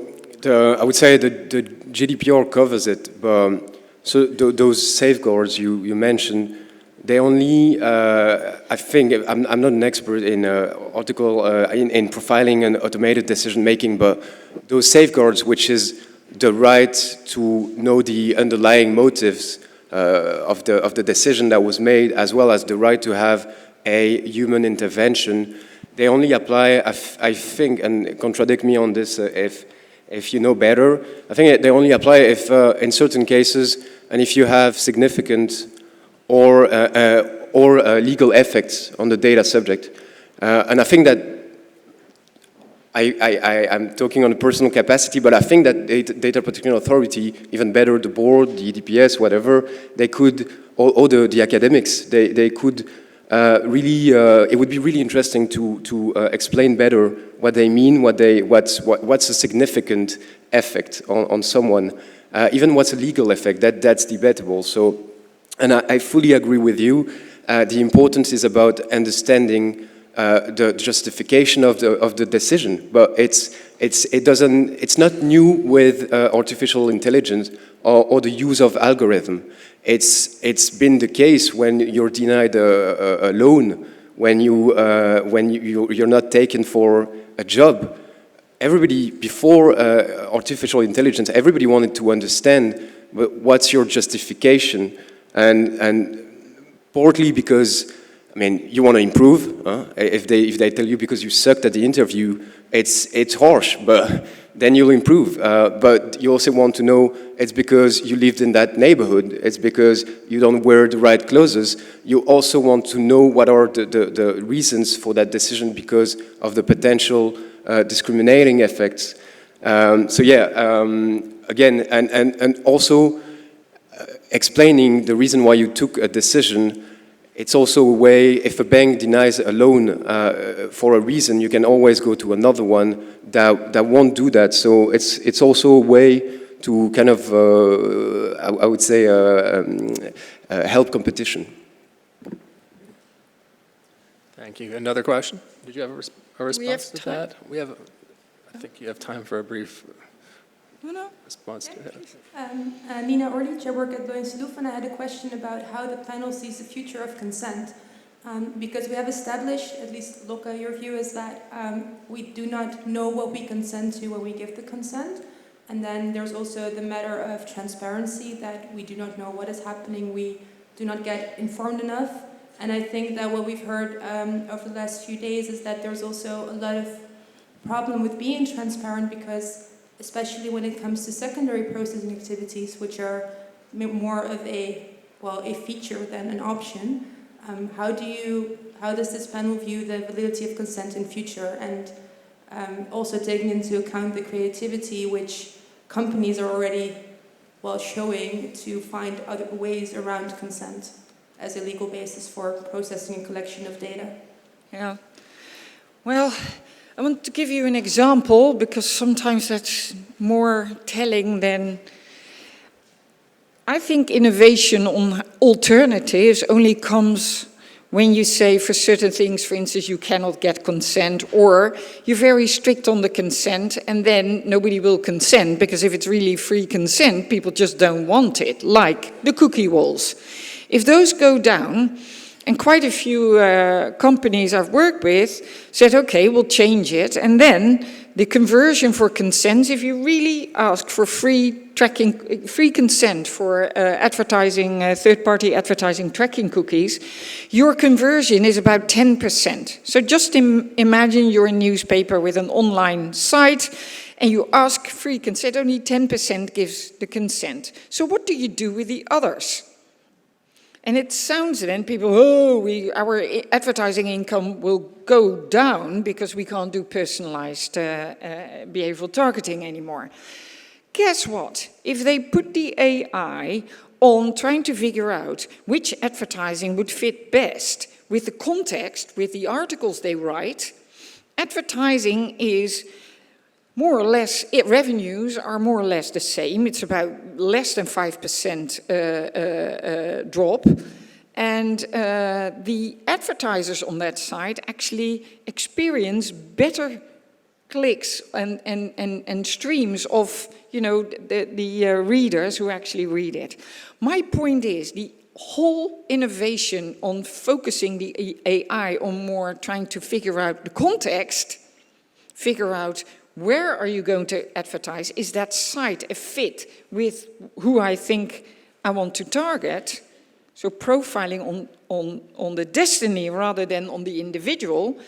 I would say the GDPR covers it, but so those safeguards you mentioned, they only, I think, I'm not an expert in article in profiling and automated decision making, but those safeguards, which is the right to know the underlying motives of the decision that was made, as well as the right to have a human intervention, they only apply, I think, and contradict me on this if you know better, I think they only apply if in certain cases, and if you have significant or legal effects on the data subject. And I think that I'm talking on a personal capacity, but I think that Data Protection Authority, even better, the board, the EDPS, whatever, they could, or the academics, they could really, it would be really interesting to explain better what they mean, what's a significant effect on someone. Even what's a legal effect, that's debatable. So, and I fully agree with you. The importance is about understanding the justification of the decision, but it's not new with artificial intelligence or the use of algorithm. It's been the case when you're denied a loan, when you're not taken for a job. Everybody before artificial intelligence, everybody wanted to understand what's your justification, and partly because, I mean, you want to improve. If they tell you because you sucked at the interview, it's harsh, but then you'll improve. But you also want to know it's because you lived in that neighborhood. It's because you don't wear the right clothes. You also want to know what are the reasons for that decision because of the potential discriminating effects. So yeah, again, and also explaining the reason why you took a decision. It's also a way, if a bank denies a loan for a reason, you can always go to another one that won't do that. So it's also a way to kind of, I would say, help competition. Thank you. Another question? Did you have a response to time? that? I think you have time for a brief response to that. Nina Orlic, I work at Lokke and I had a question about how the panel sees the future of consent. Because we have established, at least Lokke, your view is that we do not know what we consent to when we give the consent. And then there's also the matter of transparency, that we do not know what is happening, we do not get informed enough. And I think that what we've heard over the last few days is that there's also a lot of problem with being transparent, because especially when it comes to secondary processing activities, which are more of a feature than an option. How does this panel view the validity of consent in future, and also taking into account the creativity which companies are already showing to find other ways around consent as a legal basis for processing and collection of data? Yeah. Well, I want to give you an example, because sometimes that's more telling than... I think innovation on alternatives only comes when you say for certain things, for instance, you cannot get consent, or you're very strict on the consent, and then nobody will consent, because if it's really free consent, people just don't want it, like the cookie walls. If those go down, and quite a few companies I've worked with said, okay, we'll change it. And then the conversion for consent, if you really ask for free consent for advertising, third-party advertising tracking cookies, your conversion is about 10%. So just imagine you're a newspaper with an online site, and you ask free consent, only 10% gives the consent. So what do you do with the others? And it sounds then people, our advertising income will go down because we can't do personalized behavioral targeting anymore. Guess what? If they put the AI on trying to figure out which advertising would fit best with the context, with the articles they write, advertising is more or less, revenues are more or less the same. It's about less than 5% drop. And the advertisers on that side actually experience better clicks and streams of, the readers who actually read it. My point is, the whole innovation on focusing the AI on more trying to figure out the context, figure out where are you going to advertise? Is that site a fit with who I think I want to target? So profiling on the destiny rather than on the individual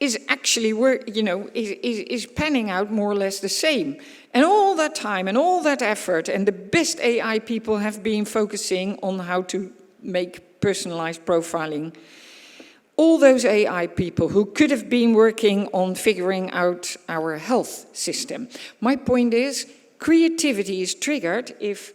is actually where, is panning out more or less the same. And all that time and all that effort, and the best AI people have been focusing on how to make personalized profiling. All those AI people who could have been working on figuring out our health system. My point is, creativity is triggered if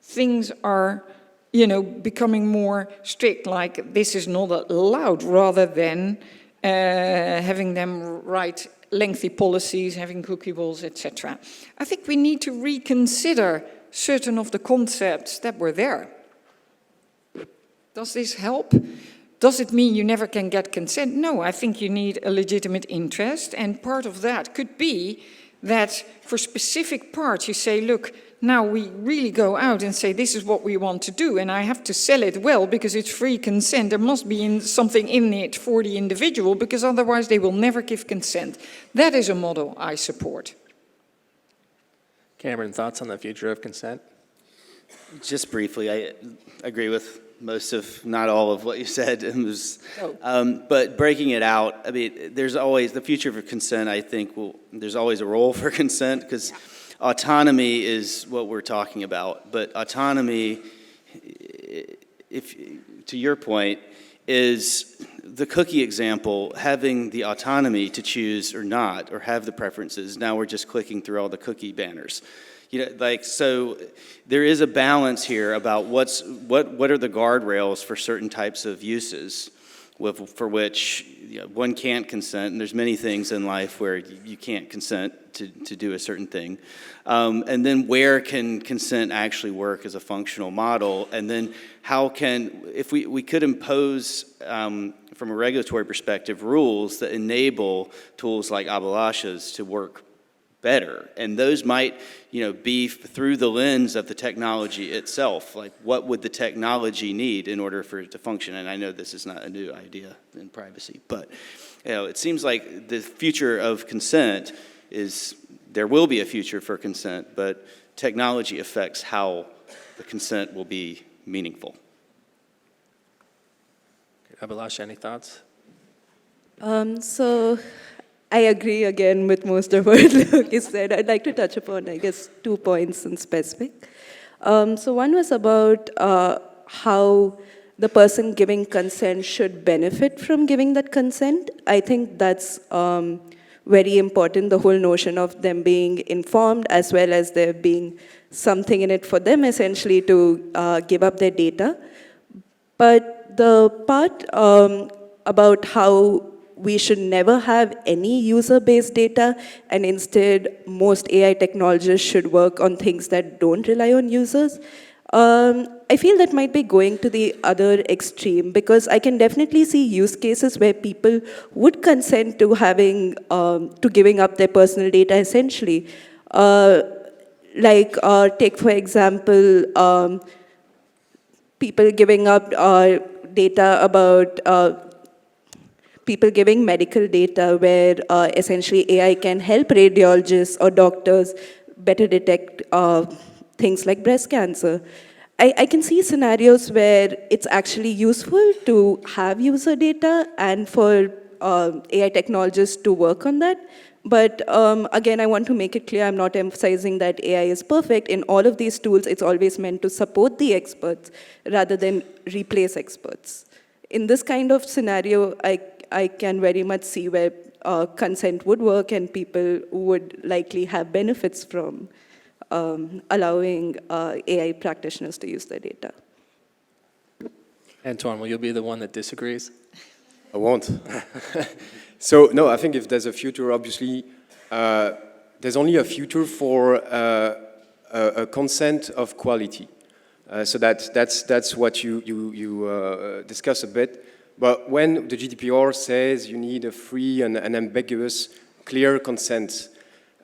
things are, becoming more strict, like this is not allowed, rather than having them write lengthy policies, having cookie walls, etc. I think we need to reconsider certain of the concepts that were there. Does this help? Does it mean you never can get consent? No, I think you need a legitimate interest, and part of that could be that for specific parts you say, look, now we really go out and say this is what we want to do, and I have to sell it well because it's free consent. There must be something in it for the individual, because otherwise they will never give consent. That is a model I support. Cameron, thoughts on the future of consent? Just briefly, I agree with most of, not all of what you said. It was, but breaking it out, I mean, there's always, the future of consent, I think, there's always a role for consent, because autonomy is what we're talking about. But autonomy, if to your point, is the cookie example, having the autonomy to choose or not, or have the preferences. Now we're just clicking through all the cookie banners. You know, like, so there is a balance here about what are the guardrails for certain types of uses for which one can't consent, and there's many things in life where you can't consent to do a certain thing. And then where can consent actually work as a functional model? And then how can, if we could impose, from a regulatory perspective, rules that enable tools like Abhilasha's to work better, and those might, be through the lens of the technology itself. Like, what would the technology need in order for it to function? And I know this is not a new idea in privacy, but it seems like the future of consent is, there will be a future for consent, but technology affects how the consent will be meaningful. Abhilasha, any thoughts? So I agree again with most of what Lokke said. I'd like to touch upon, I guess, 2 points in specific. So one was about how the person giving consent should benefit from giving that consent. I think that's very important, the whole notion of them being informed as well as there being something in it for them, essentially, to give up their data. But the part about how we should never have any user-based data, and instead most AI technologies should work on things that don't rely on users. I feel that might be going to the other extreme, because I can definitely see use cases where people would consent to having, to giving up their personal data essentially. Take for example, people giving up data about people giving medical data where essentially AI can help radiologists or doctors better detect things like breast cancer. I can see scenarios where it's actually useful to have user data and for AI technologists to work on that. But again, I want to make it clear, I'm not emphasizing that AI is perfect. In all of these tools, it's always meant to support the experts rather than replace experts. In this kind of scenario, I can very much see where consent would work and people would likely have benefits from allowing AI practitioners to use their data. Antoine, will you be the one that disagrees? I won't. So, no, I think if there's a future, obviously, there's only a future for a consent of quality. So that's what you discuss a bit. But when the GDPR says you need a free and ambiguous, clear consent,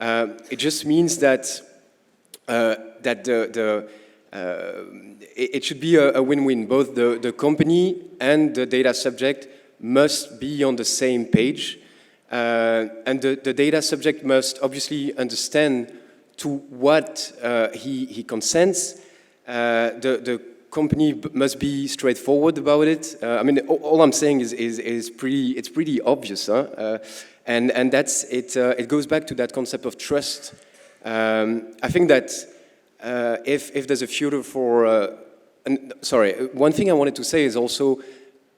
it just means that it should be a win-win. Both the company and the data subject must be on the same page, and the data subject must obviously understand to what he consents. The company must be straightforward about it. I mean, all I'm saying is pretty obvious, huh? And that's it. It goes back to that concept of trust. I think that if there's a future for, one thing I wanted to say is also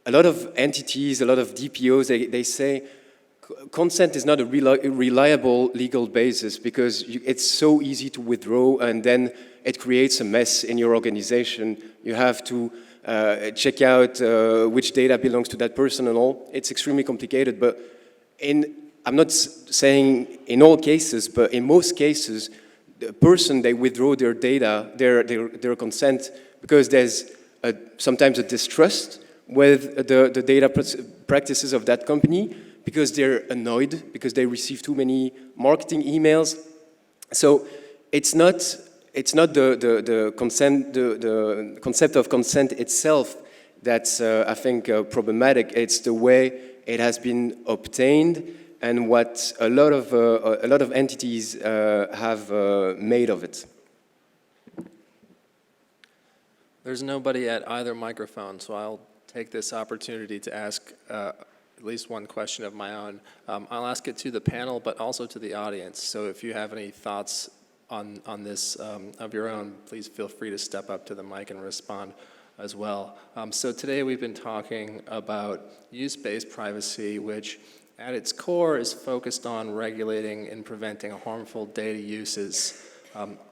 a lot of entities, a lot of DPOs, they say consent is not a reliable legal basis because it's so easy to withdraw and then it creates a mess in your organization. You have to check out which data belongs to that person and all. It's extremely complicated, but I'm not saying in all cases, but in most cases, the person, they withdraw their data, their consent, because there's sometimes a distrust with the data practices of that company, because they're annoyed, because they receive too many marketing emails. So it's not the consent, the concept of consent itself that's, I think, problematic. It's the way it has been obtained and what a lot of entities have made of it. There's nobody at either microphone, so I'll take this opportunity to ask at least one question of my own. I'll ask it to the panel, but also to the audience. So if you have any thoughts on this of your own, please feel free to step up to the mic and respond as well. So today we've been talking about use-based privacy, which at its core is focused on regulating and preventing harmful data uses.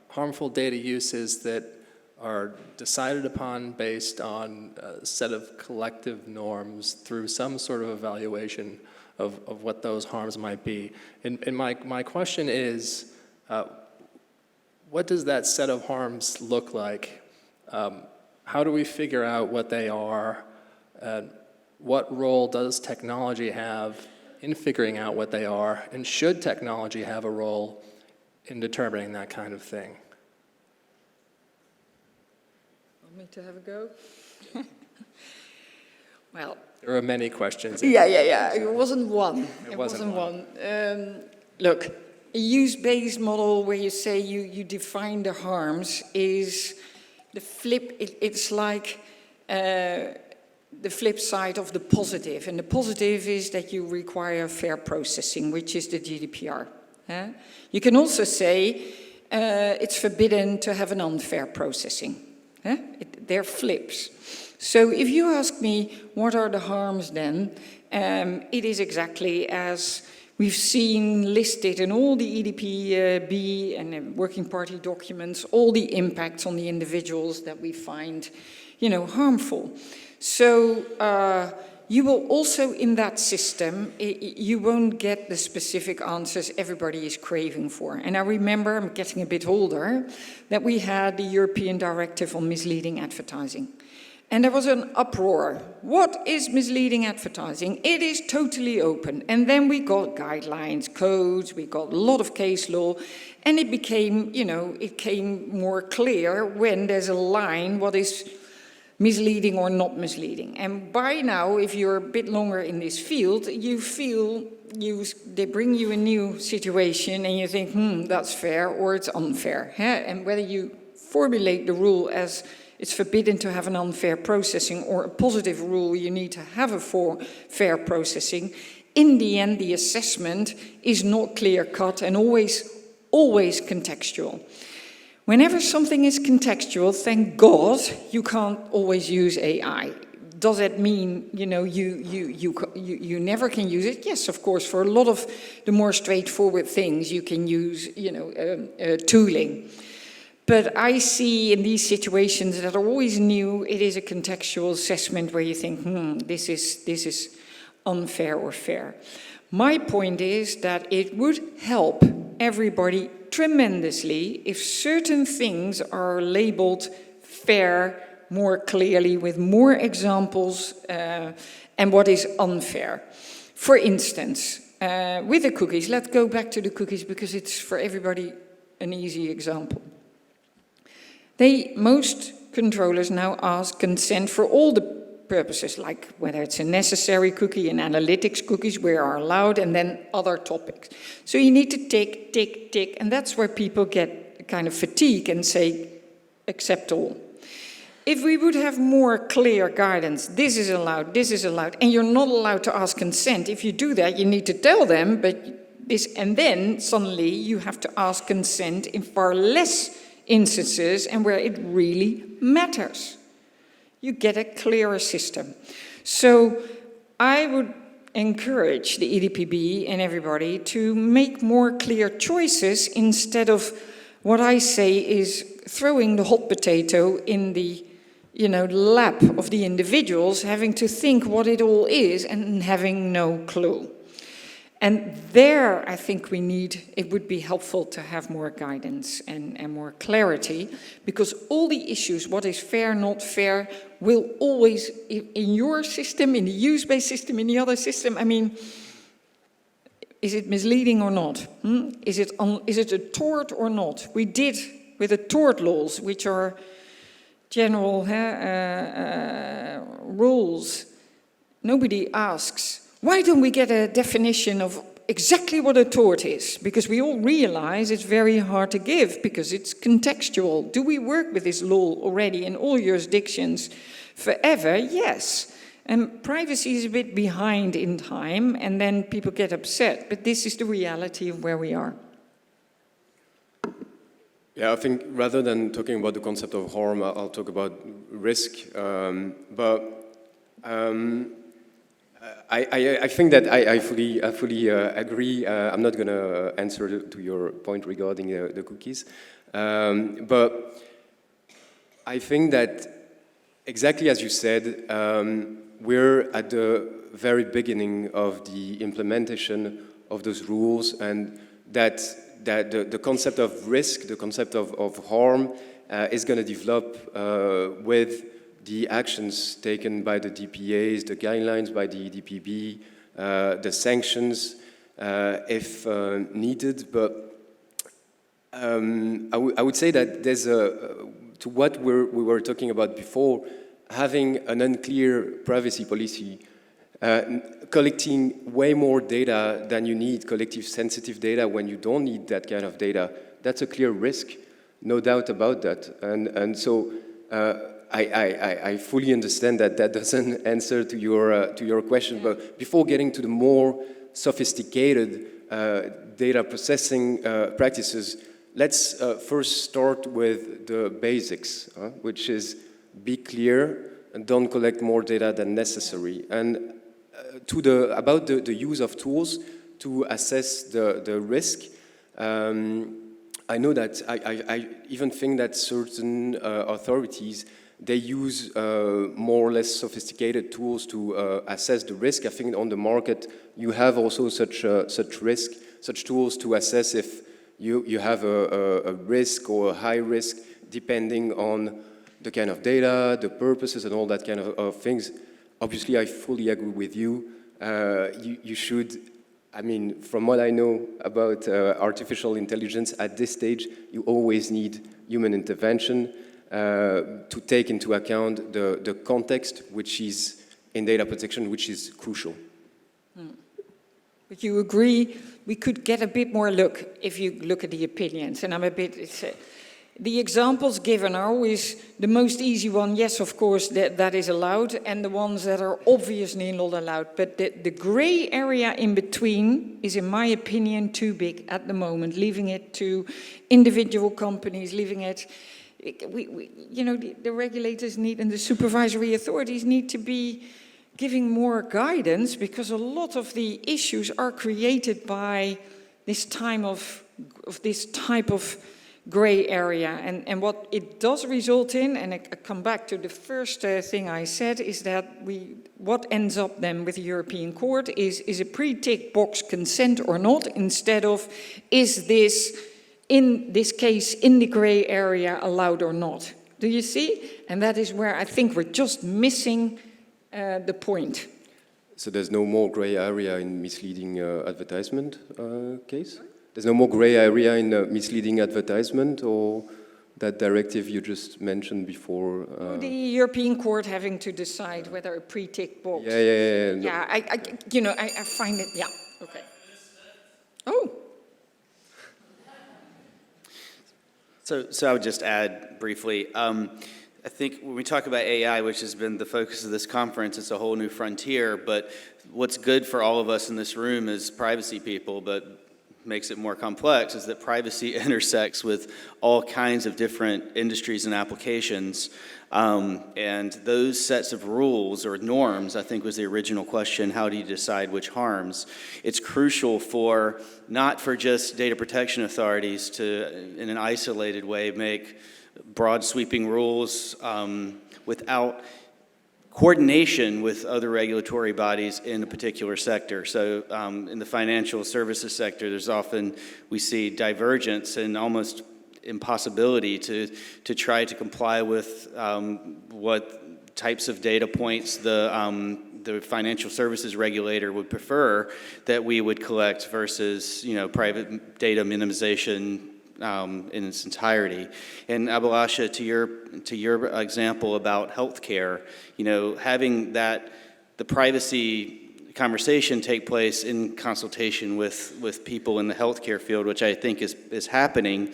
Harmful data uses that are decided upon based on a set of collective norms through some sort of evaluation of what those harms might be. And my question is, what does that set of harms look like? How do we figure out what they are? What role does technology have in figuring out what they are? And should technology have a role in determining that kind of thing? Want me to have a go? Well, there are many questions. Yeah. It wasn't one. It wasn't one. Look, a use-based model where you say you define the harms is the flip. It's like the flip side of the positive. And the positive is that you require fair processing, which is the GDPR. You can also say it's forbidden to have an unfair processing. They're flips. So if you ask me what are the harms then, it is exactly as we've seen listed in all the EDP-B and working party documents, all the impacts on the individuals that we find, harmful. So you will also, in that system, you won't get the specific answers everybody is craving for. And I remember, I'm getting a bit older, that we had the European Directive on Misleading Advertising. And there was an uproar. What is misleading advertising? It is totally open. And then we got guidelines, codes, we got a lot of case law, and it became, it came more clear when there's a line, what is misleading or not misleading. And by now, if you're a bit longer in this field, you feel they bring you a new situation and you think, that's fair or it's unfair. And whether you formulate the rule as it's forbidden to have an unfair processing or a positive rule, you need to have a fair processing, in the end, the assessment is not clear-cut and always contextual. Whenever something is contextual, thank God, you can't always use AI. Does that mean, you never can use it? Yes, of course, for a lot of the more straightforward things, you can use, tooling. But I see in these situations that are always new, it is a contextual assessment where you think, this is unfair or fair. My point is that it would help everybody tremendously if certain things are labeled fair more clearly with more examples and what is unfair. For instance, with the cookies, let's go back to the cookies because it's for everybody an easy example. Most controllers now ask consent for all the purposes, like whether it's a necessary cookie and analytics cookies where are allowed, and then other topics. So you need to tick, and that's where people get kind of fatigue and say, accept all. If we would have more clear guidance, this is allowed, and you're not allowed to ask consent. If you do that, you need to tell them, and then suddenly you have to ask consent in far less instances and where it really matters. You get a clearer system. So I would encourage the EDPB and everybody to make more clear choices instead of what I say is throwing the hot potato in the lap of the individuals, having to think what it all is and having no clue. And there, I think it would be helpful to have more guidance and more clarity, because all the issues, what is fair, not fair, will always, in your system, in the use-based system, in the other system, I mean, is it misleading or not? Is it a tort or not? We did with the tort laws, which are general rules. Nobody asks, why don't we get a definition of exactly what a tort is? Because we all realize it's very hard to give because it's contextual. Do we work with this law already in all jurisdictions forever? Yes. And privacy is a bit behind in time, and then people get upset. But this is the reality of where we are. Yeah, I think rather than talking about the concept of harm, I'll talk about risk. I think that I fully agree. I'm not going to answer to your point regarding the cookies. But I think that exactly as you said, we're at the very beginning of the implementation of those rules, and that the concept of risk, the concept of harm is going to develop with the actions taken by the DPAs, the guidelines by the EDPB, the sanctions if needed. But I would say that there's to what we were talking about before, having an unclear privacy policy, collecting way more data than you need, collective sensitive data when you don't need that kind of data, that's a clear risk, no doubt about that. And so I fully understand that doesn't answer to your question, but before getting to the more sophisticated data processing practices, let's first start with the basics, which is be clear and don't collect more data than necessary. And about the use of tools to assess the risk, I know that I even think that certain authorities, they use more or less sophisticated tools to assess the risk. I think on the market you have also such tools to assess if you have a risk or a high risk depending on the kind of data, the purposes, and all that kind of things. Obviously, I fully agree with you. You should, I mean, from what I know about artificial intelligence at this stage, you always need human intervention to take into account the context, which is in data protection, which is crucial. But you agree we could get a bit more look if you look at the opinions, and I'm a bit. The examples given are always the most easy one. Yes, of course, that is allowed, and the ones that are obviously not allowed. But the gray area in between is, in my opinion, too big at the moment, leaving it to individual companies, leaving it. The regulators need, and the supervisory authorities need to be giving more guidance, because a lot of the issues are created by this time of this type of gray area. And what it does result in, and I come back to the first thing I said, is that what ends up then with the European Court is a pre-tick box consent or not, instead of is this, in this case, in the gray area allowed or not. Do you see? And that is where I think we're just missing the point. So there's no more gray area in misleading advertisement case? There's no more gray area in misleading advertisement, or that directive you just mentioned before? The European Court having to decide whether a pre-tick box. Yeah. Yeah, I find it, yeah, okay. Oh. So I would just add briefly, I think when we talk about AI, which has been the focus of this conference, it's a whole new frontier, but what's good for all of us in this room as privacy people, but makes it more complex, is that privacy intersects with all kinds of different industries and applications. And those sets of rules or norms, I think was the original question, how do you decide which harms? It's crucial for, not for just data protection authorities to, in an isolated way, make broad sweeping rules without coordination with other regulatory bodies in a particular sector. So in the financial services sector, there's often, we see divergence and almost impossibility to try to comply with what types of data points the financial services regulator would prefer that we would collect versus, private data minimization in its entirety. And Abhilasha, to your example about healthcare, having the privacy conversation take place in consultation with people in the healthcare field, which I think is happening,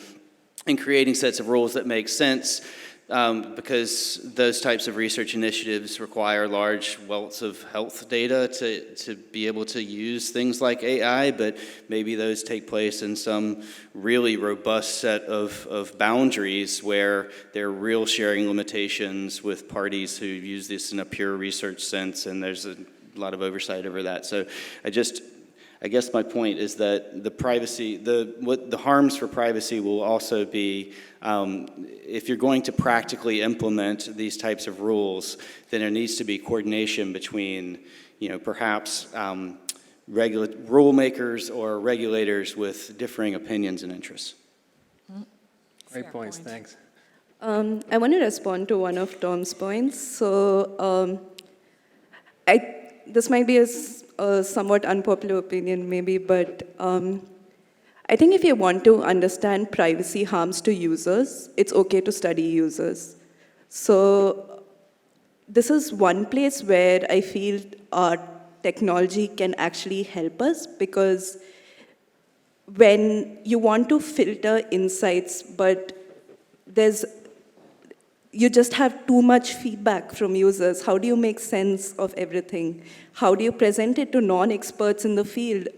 and creating sets of rules that make sense, because those types of research initiatives require large wealths of health data to be able to use things like AI, but maybe those take place in some really robust set of boundaries where there are real sharing limitations with parties who use this in a pure research sense, and there's a lot of oversight over that. So I guess my point is that the harms for privacy will also be, if you're going to practically implement these types of rules, then there needs to be coordination between, perhaps rule makers or regulators with differing opinions and interests. Great points, thanks. I want to respond to one of Tom's points. So this might be a somewhat unpopular opinion maybe, but I think if you want to understand privacy harms to users, it's okay to study users. So this is one place where I feel our technology can actually help us, because when you want to filter insights, but you just have too much feedback from users. How do you make sense of everything? How do you present it to non-experts in the field,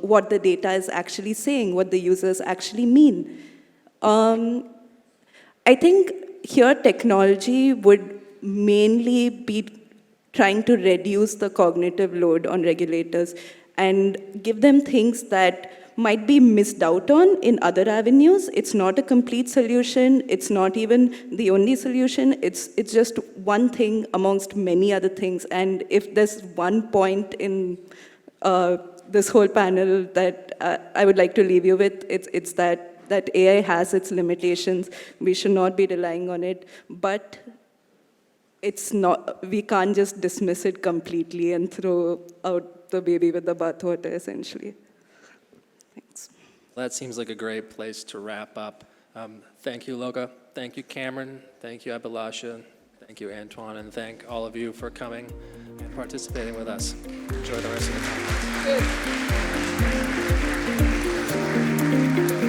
what the data is actually saying, what the users actually mean? I think here technology would mainly be trying to reduce the cognitive load on regulators and give them things that might be missed out on in other avenues. It's not a complete solution. It's not even the only solution. It's just one thing amongst many other things. And if there's one point in this whole panel that I would like to leave you with, it's that AI has its limitations. We should not be relying on it. But we can't just dismiss it completely and throw out the baby with the bathwater, essentially. Thanks. That seems like a great place to wrap up. Thank you, Lokke. Thank you, Cameron. Thank you, Abhilasha. Thank you, Antoine. And thank all of you for coming and participating with us. Enjoy the rest of the conference.